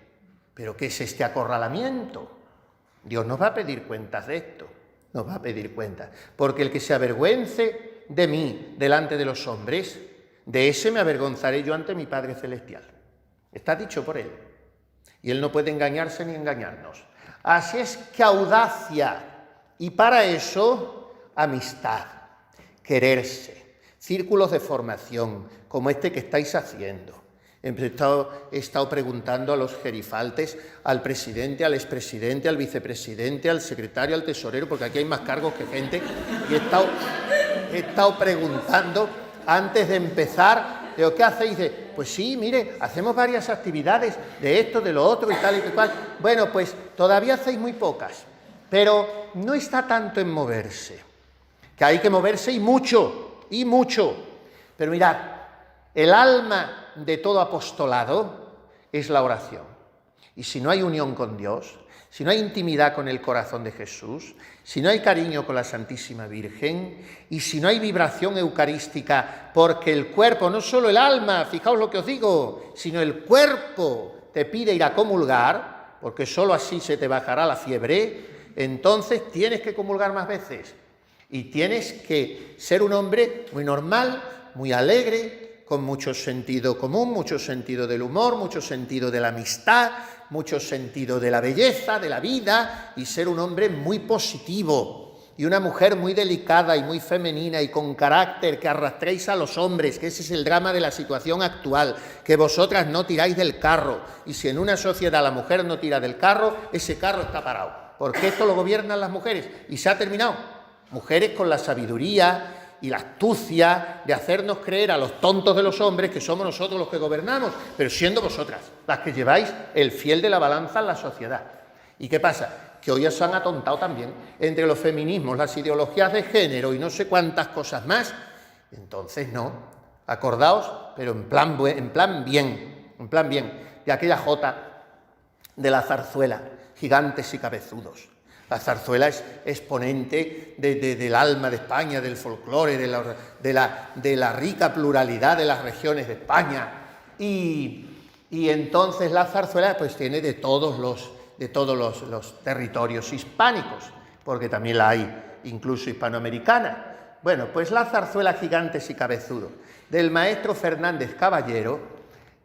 ¿Pero qué es este acorralamiento? Dios nos va a pedir cuentas de esto. Nos va a pedir cuentas. Porque el que se avergüence de mí delante de los hombres, de ese me avergonzaré yo ante mi Padre Celestial. Está dicho por él. Y él no puede engañarse ni engañarnos. Así es que audacia. Y para eso amistad, quererse, círculos de formación, como este que estáis haciendo. He estado preguntando a los gerifaltes, al presidente, al expresidente, al vicepresidente, al secretario, al tesorero, porque aquí hay más cargos que gente, y he estado preguntando antes de empezar, digo, ¿qué hacéis? Dice, pues sí, mire, hacemos varias actividades de esto, de lo otro y tal y cual. Bueno, pues todavía hacéis muy pocas, pero no está tanto en moverse, que hay que moverse y mucho, pero mirad, el alma de todo apostolado es la oración. Y si no hay unión con Dios, si no hay intimidad con el corazón de Jesús, si no hay cariño con la Santísima Virgen y si no hay vibración eucarística, porque el cuerpo, no solo el alma, fijaos lo que os digo, sino el cuerpo te pide ir a comulgar, porque solo así se te bajará la fiebre, entonces tienes que comulgar más veces y tienes que ser un hombre muy normal, muy alegre, con mucho sentido común, mucho sentido del humor, mucho sentido de la amistad, mucho sentido de la belleza, de la vida, y ser un hombre muy positivo y una mujer muy delicada y muy femenina y con carácter, que arrastréis a los hombres, que ese es el drama de la situación actual, que vosotras no tiráis del carro, y si en una sociedad la mujer no tira del carro, ese carro está parado, porque esto lo gobiernan las mujeres, y se ha terminado. Mujeres con la sabiduría y la astucia de hacernos creer a los tontos de los hombres que somos nosotros los que gobernamos, pero siendo vosotras las que lleváis el fiel de la balanza en la sociedad. ¿Y qué pasa? Que hoy se han atontado también entre los feminismos, las ideologías de género y no sé cuántas cosas más. Entonces no, acordaos, pero en plan bien, de aquella jota de la zarzuela, gigantes y cabezudos. La zarzuela es exponente del alma de España, del folclore, de la rica pluralidad de las regiones de España. Y entonces la zarzuela pues tiene de todos los territorios hispánicos, porque también la hay incluso hispanoamericana. Bueno, pues la zarzuela Gigantes y Cabezudos del maestro Fernández Caballero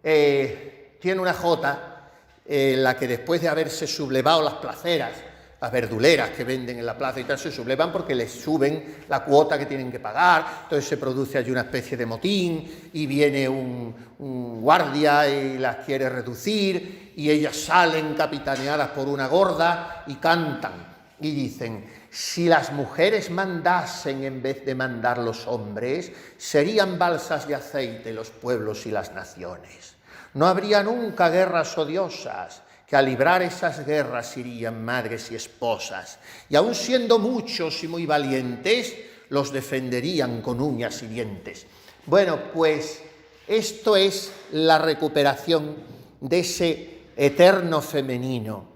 tiene una jota en la que después de haberse sublevado las placeras, las verduleras que venden en la plaza y tal, se sublevan porque les suben la cuota que tienen que pagar, entonces se produce allí una especie de motín y viene un guardia y las quiere reducir y ellas salen capitaneadas por una gorda y cantan y dicen: si las mujeres mandasen en vez de mandar los hombres, serían balsas de aceite los pueblos y las naciones. No habría nunca guerras odiosas, que a librar esas guerras irían madres y esposas, y aun siendo muchos y muy valientes, los defenderían con uñas y dientes. Bueno, pues esto es la recuperación de ese eterno femenino,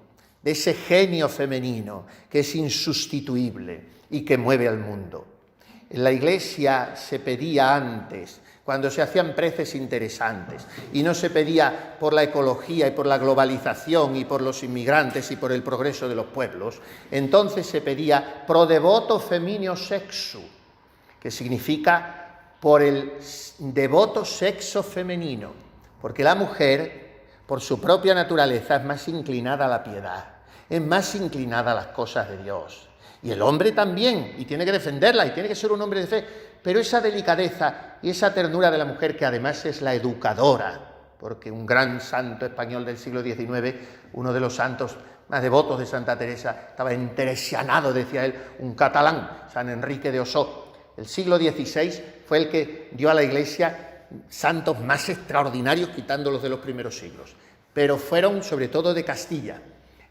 de ese genio femenino que es insustituible y que mueve al mundo. En la Iglesia se pedía antes, cuando se hacían preces interesantes, y no se pedía por la ecología y por la globalización y por los inmigrantes y por el progreso de los pueblos, entonces se pedía pro devoto femineo sexu, que significa por el devoto sexo femenino, porque la mujer, por su propia naturaleza, es más inclinada a la piedad, es más inclinada a las cosas de Dios. Y el hombre también, y tiene que defenderla, y tiene que ser un hombre de fe, pero esa delicadeza y esa ternura de la mujer, que además es la educadora, porque un gran santo español del siglo XIX, uno de los santos más devotos de Santa Teresa, estaba enteresianado, decía él, un catalán, San Enrique de Osó. El siglo XVI fue el que dio a la Iglesia santos más extraordinarios, quitándolos de los primeros siglos, pero fueron sobre todo de Castilla.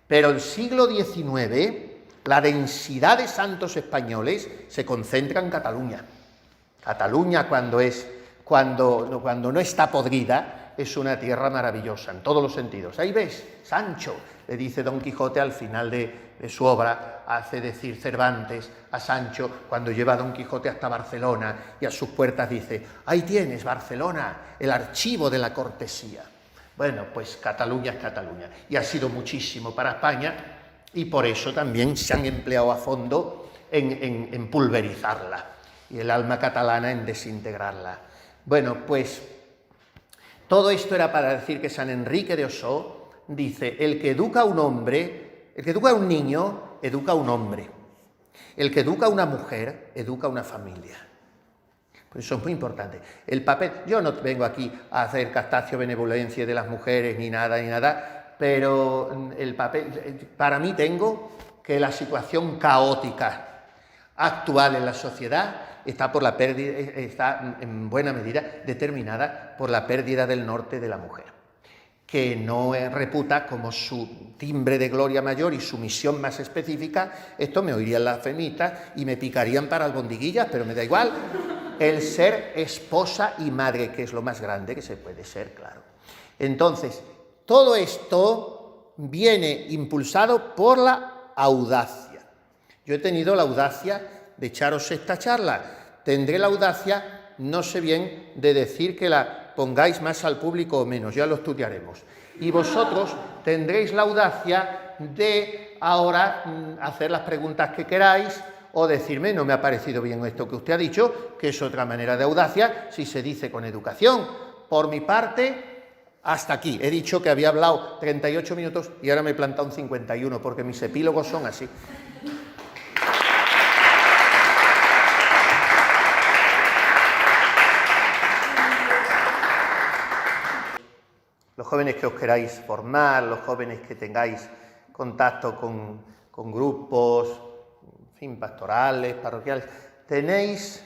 Pero el siglo XIX, la densidad de santos españoles se concentra en Cataluña. Cataluña, cuando no está podrida, es una tierra maravillosa en todos los sentidos. Ahí ves, Sancho, le dice Don Quijote al final de su obra, hace decir Cervantes a Sancho cuando lleva a Don Quijote hasta Barcelona y a sus puertas dice: ahí tienes Barcelona, el archivo de la cortesía. Bueno, pues Cataluña es Cataluña y ha sido muchísimo para España y por eso también se han empleado a fondo en pulverizarla y el alma catalana en desintegrarla. Bueno, pues todo esto era para decir que San Enrique de Osó dice: el que educa a un hombre, el que educa a un niño, educa a un hombre. El que educa a una mujer, educa a una familia. Por eso es muy importante. El papel, yo no vengo aquí a hacer captatio benevolencia de las mujeres ni nada, pero el papel, para mí tengo que la situación caótica actual en la sociedad está en buena medida determinada por la pérdida del norte de la mujer, que no reputa como su timbre de gloria mayor y su misión más específica. Esto me oirían las feministas y me picarían para albondiguillas, pero me da igual, el ser esposa y madre, que es lo más grande que se puede ser, claro. Entonces, todo esto viene impulsado por la audacia. Yo he tenido la audacia de echaros esta charla, tendré la audacia, no sé bien, de decir que la pongáis más al público o menos, ya lo estudiaremos. Y vosotros tendréis la audacia de ahora hacer las preguntas que queráis o decirme, no me ha parecido bien esto que usted ha dicho, que es otra manera de audacia, si se dice con educación. Por mi parte, hasta aquí. He dicho que había hablado 38 minutos y ahora me he plantado un 51, porque mis epílogos son así. Los jóvenes que os queráis formar, los jóvenes que tengáis contacto con grupos, en fin, pastorales, parroquiales, tenéis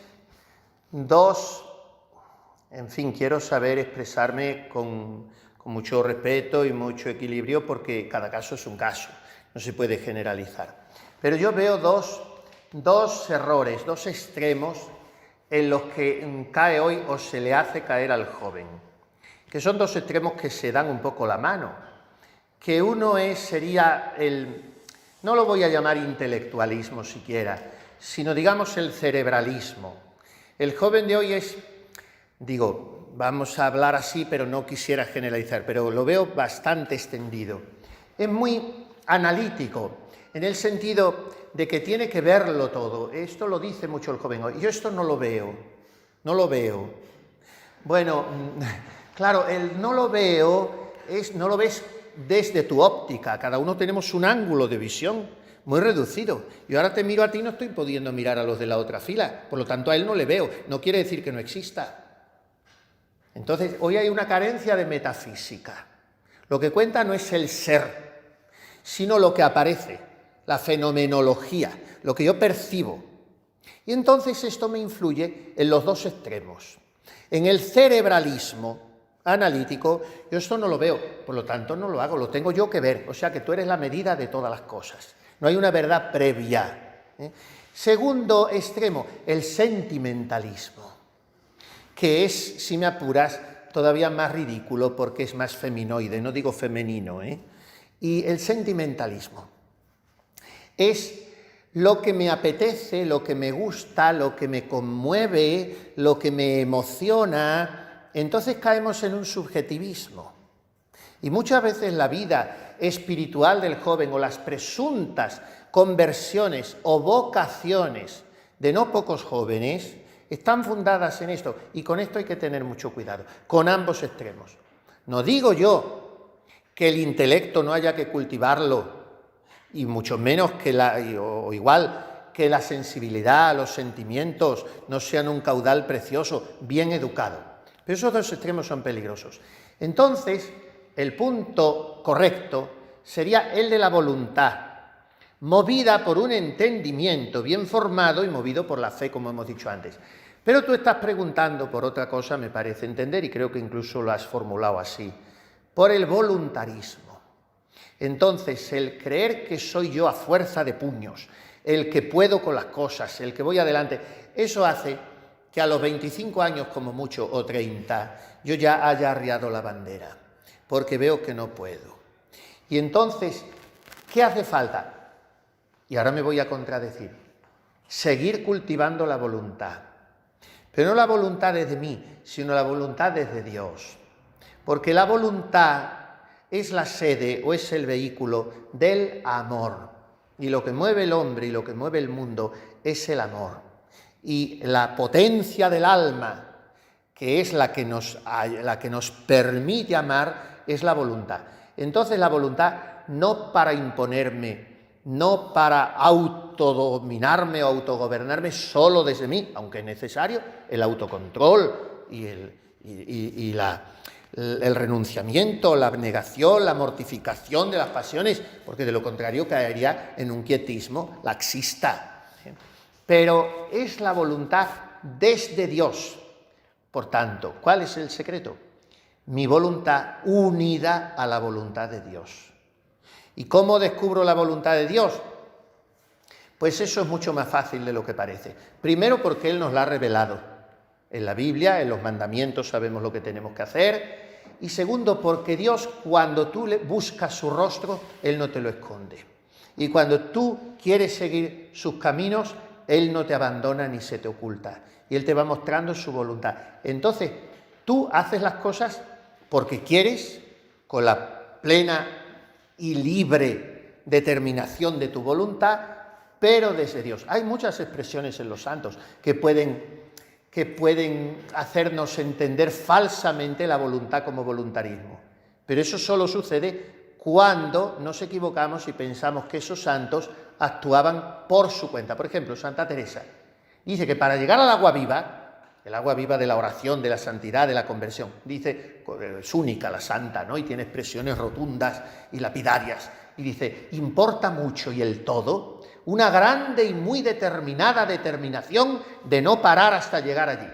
dos, en fin, quiero saber expresarme con mucho respeto y mucho equilibrio, porque cada caso es un caso, no se puede generalizar. Pero yo veo dos errores, dos extremos en los que cae hoy o se le hace caer al joven, que son dos extremos que se dan un poco la mano, que uno sería no lo voy a llamar intelectualismo siquiera, sino digamos el cerebralismo. El joven de hoy vamos a hablar así, pero no quisiera generalizar, pero lo veo bastante extendido. Es muy analítico, en el sentido de que tiene que verlo todo. Esto lo dice mucho el joven hoy. Yo esto no lo veo. Bueno, claro, el no lo veo no lo ves desde tu óptica. Cada uno tenemos un ángulo de visión muy reducido. Yo ahora te miro a ti y no estoy pudiendo mirar a los de la otra fila. Por lo tanto, a él no le veo. No quiere decir que no exista. Entonces, hoy hay una carencia de metafísica. Lo que cuenta no es el ser, sino lo que aparece, la fenomenología, lo que yo percibo. Y entonces esto me influye en los dos extremos. En el cerebralismo analítico, yo esto no lo veo, por lo tanto no lo hago, lo tengo yo que ver. O sea que tú eres la medida de todas las cosas. No hay una verdad previa. Segundo extremo, el sentimentalismo, que es, si me apuras, todavía más ridículo porque es más feminoide, no digo femenino. Y el sentimentalismo es lo que me apetece, lo que me gusta, lo que me conmueve, lo que me emociona. Entonces caemos en un subjetivismo. Y muchas veces la vida espiritual del joven o las presuntas conversiones o vocaciones de no pocos jóvenes están fundadas en esto. Y con esto hay que tener mucho cuidado, con ambos extremos. No digo yo que el intelecto no haya que cultivarlo, y mucho menos o igual que la sensibilidad, los sentimientos no sean un caudal precioso, bien educado. Pero esos dos extremos son peligrosos. Entonces, el punto correcto sería el de la voluntad, movida por un entendimiento bien formado y movido por la fe, como hemos dicho antes. Pero tú estás preguntando por otra cosa, me parece entender, y creo que incluso lo has formulado así, por el voluntarismo. Entonces, el creer que soy yo a fuerza de puños, el que puedo con las cosas, el que voy adelante, eso hace que a los 25 años como mucho, o 30, yo ya haya arriado la bandera, porque veo que no puedo. Y entonces, ¿qué hace falta? Y ahora me voy a contradecir. Seguir cultivando la voluntad. Pero no la voluntad desde mí, sino la voluntad desde Dios. Porque la voluntad es la sede o es el vehículo del amor. Y lo que mueve el hombre y lo que mueve el mundo es el amor. Y la potencia del alma, que es la que nos permite amar, es la voluntad. Entonces la voluntad no para imponerme, no para autodominarme o autogobernarme solo desde mí, aunque es necesario el autocontrol y el renunciamiento, la abnegación, la mortificación de las pasiones, porque de lo contrario caería en un quietismo laxista. Pero es la voluntad desde Dios. Por tanto, ¿cuál es el secreto? Mi voluntad unida a la voluntad de Dios. ¿Y cómo descubro la voluntad de Dios? Pues eso es mucho más fácil de lo que parece. Primero porque Él nos la ha revelado. En la Biblia, en los mandamientos sabemos lo que tenemos que hacer. Y segundo, porque Dios, cuando tú le buscas su rostro, Él no te lo esconde. Y cuando tú quieres seguir sus caminos, Él no te abandona ni se te oculta. Y Él te va mostrando su voluntad. Entonces, tú haces las cosas porque quieres, con la plena y libre determinación de tu voluntad, pero desde Dios. Hay muchas expresiones en los santos que pueden hacernos entender falsamente la voluntad como voluntarismo. Pero eso solo sucede cuando nos equivocamos y pensamos que esos santos actuaban por su cuenta. Por ejemplo, Santa Teresa dice que para llegar al agua viva, el agua viva de la oración, de la santidad, de la conversión, dice, es única la santa, ¿no? Y tiene expresiones rotundas y lapidarias. Y dice, importa mucho y el todo, una grande y muy determinada determinación de no parar hasta llegar allí.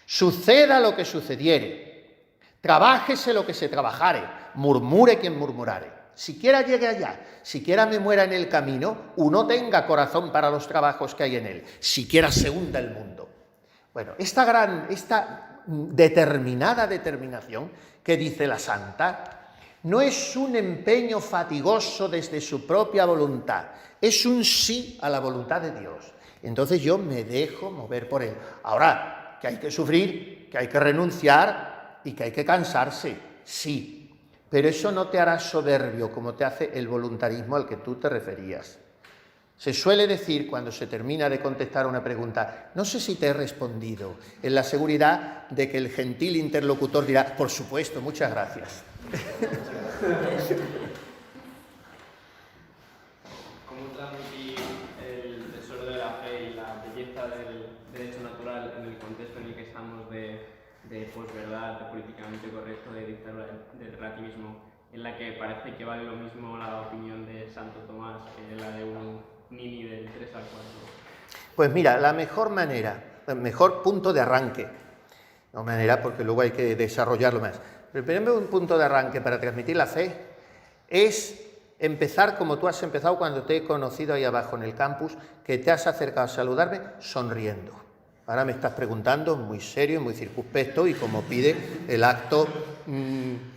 Suceda lo que sucediere, trabájese lo que se trabajare, murmure quien murmurare. Siquiera llegue allá, siquiera me muera en el camino, uno tenga corazón para los trabajos que hay en él, siquiera se hunda el mundo. Bueno, esta determinada determinación que dice la santa, no es un empeño fatigoso desde su propia voluntad, es un sí a la voluntad de Dios. Entonces yo me dejo mover por Él. Ahora, que hay que sufrir, que hay que renunciar y que hay que cansarse, sí, pero eso no te hará soberbio como te hace el voluntarismo al que tú te referías. Se suele decir, cuando se termina de contestar una pregunta, no sé si te he respondido, en la seguridad de que el gentil interlocutor dirá, por supuesto, muchas gracias. ¿Cómo transmitir el tesoro de la fe y la belleza del derecho natural en el contexto en el que estamos de posverdad, de políticamente correcto, de dictadura del relativismo, en la que parece que vale lo mismo la opinión de Santo Tomás que la de un Nini del 3 al 4? Pues mira, la mejor manera, el mejor punto de arranque, no manera porque luego hay que desarrollarlo más, pero primero un punto de arranque para transmitir la fe es empezar como tú has empezado cuando te he conocido ahí abajo en el campus, que te has acercado a saludarme sonriendo. Ahora me estás preguntando muy serio, muy circunspecto y como pide el acto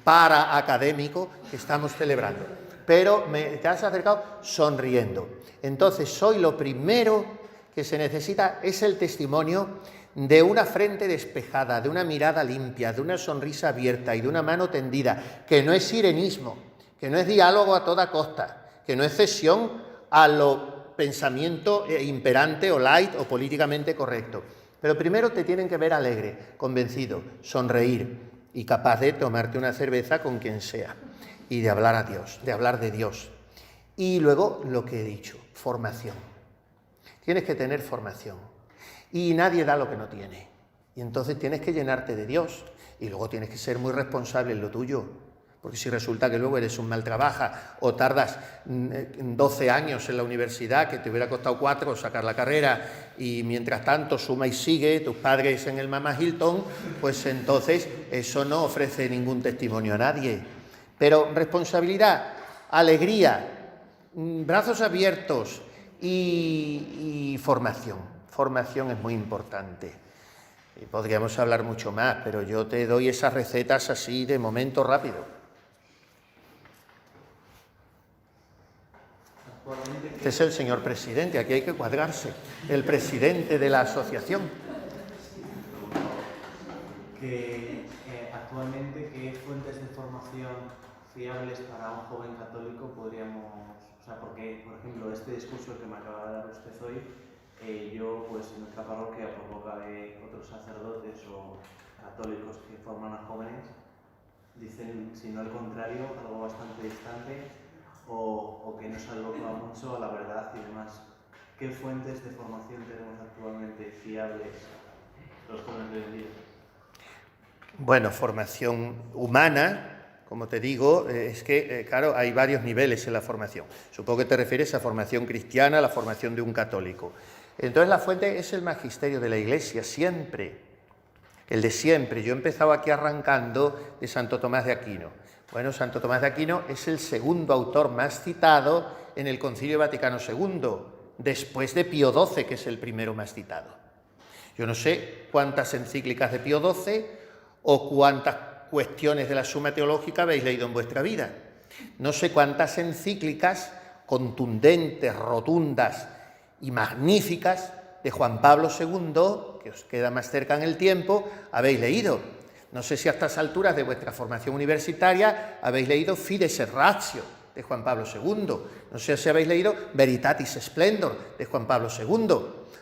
paraacadémico que estamos celebrando. Pero te has acercado sonriendo. Entonces, hoy lo primero que se necesita es el testimonio de una frente despejada, de una mirada limpia, de una sonrisa abierta y de una mano tendida, que no es sirenismo, que no es diálogo a toda costa, que no es cesión a lo pensamiento imperante o light o políticamente correcto. Pero primero te tienen que ver alegre, convencido, sonreír y capaz de tomarte una cerveza con quien sea y de hablar a Dios, de hablar de Dios. Y luego lo que he dicho, formación. Tienes que tener formación. Y nadie da lo que no tiene. Y entonces tienes que llenarte de Dios. Y luego tienes que ser muy responsable en lo tuyo. Porque si resulta que luego eres un mal trabaja o tardas 12 años en la universidad, que te hubiera costado 4 sacar la carrera, y mientras tanto suma y sigue, tus padres en el Mama Hilton, pues entonces eso no ofrece ningún testimonio a nadie. Pero responsabilidad, alegría, brazos abiertos y formación. Formación es muy importante. Y podríamos hablar mucho más, pero yo te doy esas recetas así de momento rápido. Este es el señor presidente, aquí hay que cuadrarse. El presidente de la asociación. Actualmente, ¿qué fuentes de formación fiables para un joven católico podríamos... O sea, porque, por ejemplo, este discurso que me acaba de dar usted hoy, yo, pues en nuestra parroquia, por boca de otros sacerdotes o católicos que forman a jóvenes, dicen, si no al contrario, algo bastante distante o que no se aloja mucho a la verdad y demás. ¿qué fuentes de formación tenemos actualmente fiables los jóvenes de hoy en día? Bueno, formación humana, como te digo, es que, claro, hay varios niveles en la formación. Supongo que te refieres a formación cristiana, a la formación de un católico. Entonces la fuente es el magisterio de la Iglesia, siempre, el de siempre. Yo he empezado aquí arrancando de Santo Tomás de Aquino. Bueno, Santo Tomás de Aquino es el segundo autor más citado en el Concilio Vaticano II, después de Pío XII, que es el primero más citado. Yo no sé cuántas encíclicas de Pío XII o cuántas cuestiones de la Suma Teológica habéis leído en vuestra vida. No sé cuántas encíclicas contundentes, rotundas y magníficas de Juan Pablo II, que os queda más cerca en el tiempo, habéis leído. No sé si a estas alturas de vuestra formación universitaria habéis leído Fides et Ratio de Juan Pablo II. No sé si habéis leído Veritatis Splendor de Juan Pablo II.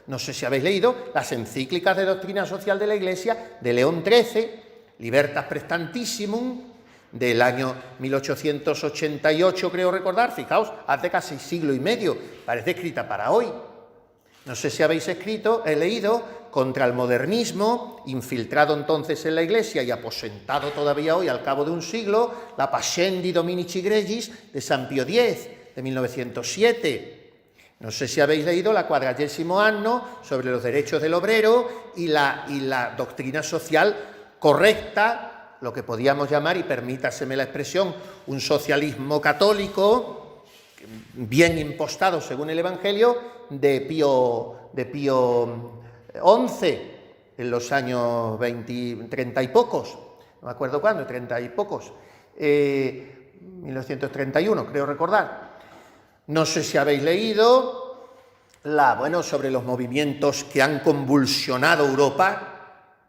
No sé si habéis leído las encíclicas de doctrina social de la Iglesia de León XIII, Libertas Prestantissimum, del año 1888, creo recordar. Fijaos, hace casi siglo y medio, parece escrita para hoy. No sé si habéis leído Contra el modernismo, infiltrado entonces en la Iglesia y aposentado todavía hoy al cabo de un siglo, la Pascendi Dominici Gregis de San Pío X, de 1907. No sé si habéis leído la 40º anno sobre los derechos del obrero y la doctrina social correcta, lo que podíamos llamar, y permítaseme la expresión, un socialismo católico, bien impostado según el Evangelio, de Pío XI, en los años 30 y pocos, no me acuerdo cuándo, 30 y pocos, 1931, creo recordar. No sé si habéis leído sobre los movimientos que han convulsionado Europa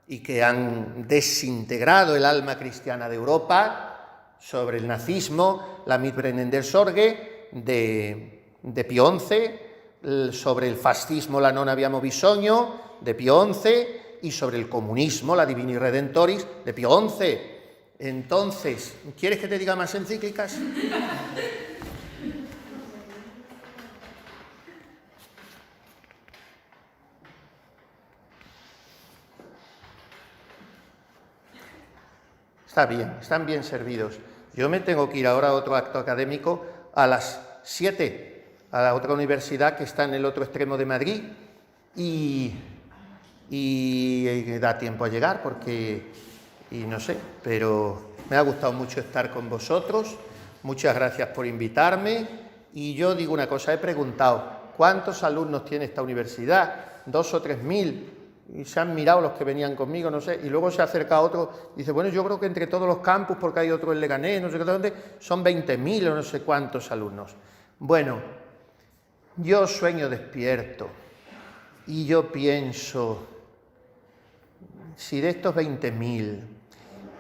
y que han desintegrado el alma cristiana de Europa, sobre el nazismo, la Mitbrennender Sorge de Pío XI, sobre el fascismo, la Nona Abbiamo Bisogno de Pío XI, y sobre el comunismo, la Divini Redentoris de Pío XI. Entonces, ¿quieres que te diga más encíclicas? Está bien, están bien servidos. Yo me tengo que ir ahora a otro acto académico a las 7, a la otra universidad que está en el otro extremo de Madrid, y da tiempo a llegar y no sé, pero me ha gustado mucho estar con vosotros. Muchas gracias por invitarme. Y yo digo una cosa, he preguntado, ¿cuántos alumnos tiene esta universidad? 2.000 o 3.000. Y se han mirado los que venían conmigo, no sé, y luego se acerca otro, dice, bueno, yo creo que entre todos los campus, porque hay otro en Leganés, no sé dónde, son 20.000 o no sé cuántos alumnos. Bueno, yo sueño despierto y yo pienso, si de estos 20.000,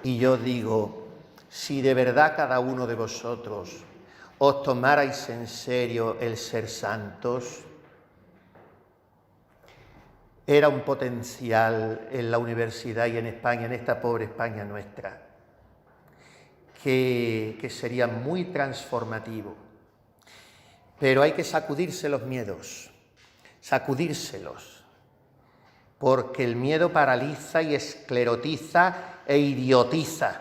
y yo digo, si de verdad cada uno de vosotros os tomarais en serio el ser santos, era un potencial en la universidad y en España, en esta pobre España nuestra, que sería muy transformativo. Pero hay que sacudirse los miedos, sacudírselos, porque el miedo paraliza y esclerotiza e idiotiza,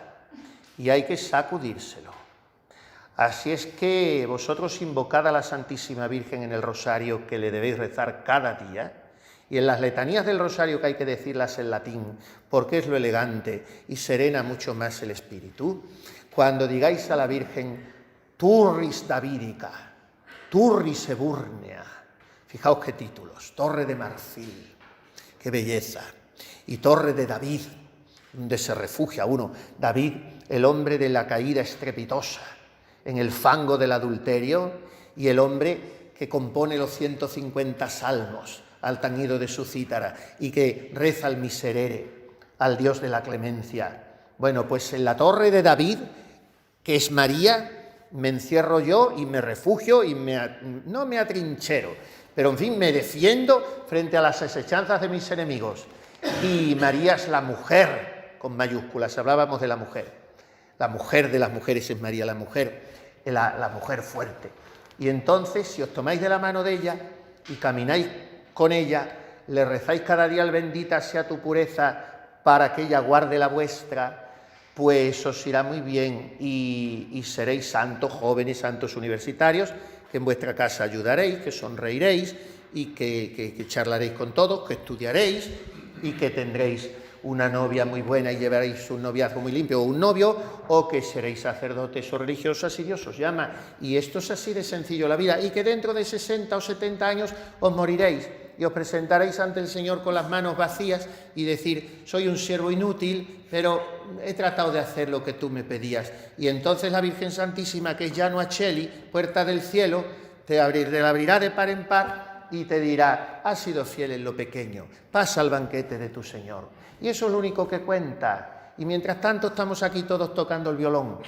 y hay que sacudírselo. Así es que vosotros invocad a la Santísima Virgen en el rosario que le debéis rezar cada día, y en las letanías del rosario, que hay que decirlas en latín, porque es lo elegante y serena mucho más el espíritu, cuando digáis a la Virgen, Turris Davidica, Turris Eburnea, fijaos qué títulos, Torre de Marfil, qué belleza, y Torre de David, donde se refugia uno, David, el hombre de la caída estrepitosa, en el fango del adulterio, y el hombre que compone los 150 salmos, al tañido de su cítara, y que reza al miserere, al Dios de la clemencia. Bueno, pues en la torre de David, que es María, me encierro yo y me refugio y no me atrinchero, pero en fin, me defiendo frente a las asechanzas de mis enemigos. Y María es la mujer, con mayúsculas, hablábamos de la mujer de las mujeres es María, la mujer fuerte. Y entonces, si os tomáis de la mano de ella, y camináis con ella, le rezáis cada día el bendita sea tu pureza para que ella guarde la vuestra, pues os irá muy bien y seréis santos jóvenes, santos universitarios, que en vuestra casa ayudaréis, que sonreiréis y que charlaréis con todos, que estudiaréis y que tendréis una novia muy buena y llevaréis un noviazgo muy limpio o un novio, o que seréis sacerdotes o religiosas si Dios os llama. Y esto es así de sencillo la vida, y que dentro de 60 o 70 años os moriréis y os presentaréis ante el Señor con las manos vacías y decir: soy un siervo inútil, pero he tratado de hacer lo que tú me pedías. Y entonces la Virgen Santísima, que es Llano Acheli, puerta del cielo, te la abrirá de par en par y te dirá: has sido fiel en lo pequeño, pasa al banquete de tu Señor. Y eso es lo único que cuenta. Y mientras tanto estamos aquí todos tocando el violón.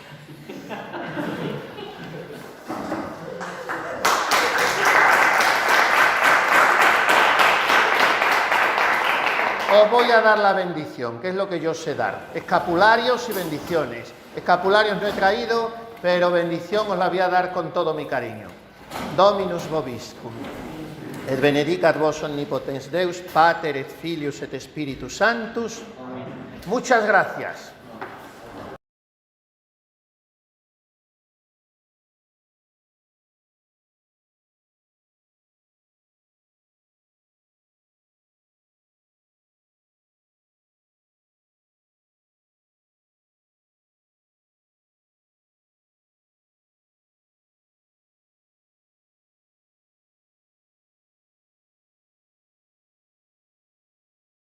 Os voy a dar la bendición, que es lo que yo sé dar. Escapularios y bendiciones. Escapularios no he traído, pero bendición os la voy a dar con todo mi cariño. Dominus vobiscum. Et benedicat vos omnipotens Deus, Pater et Filius et Spiritus Sanctus. Muchas gracias.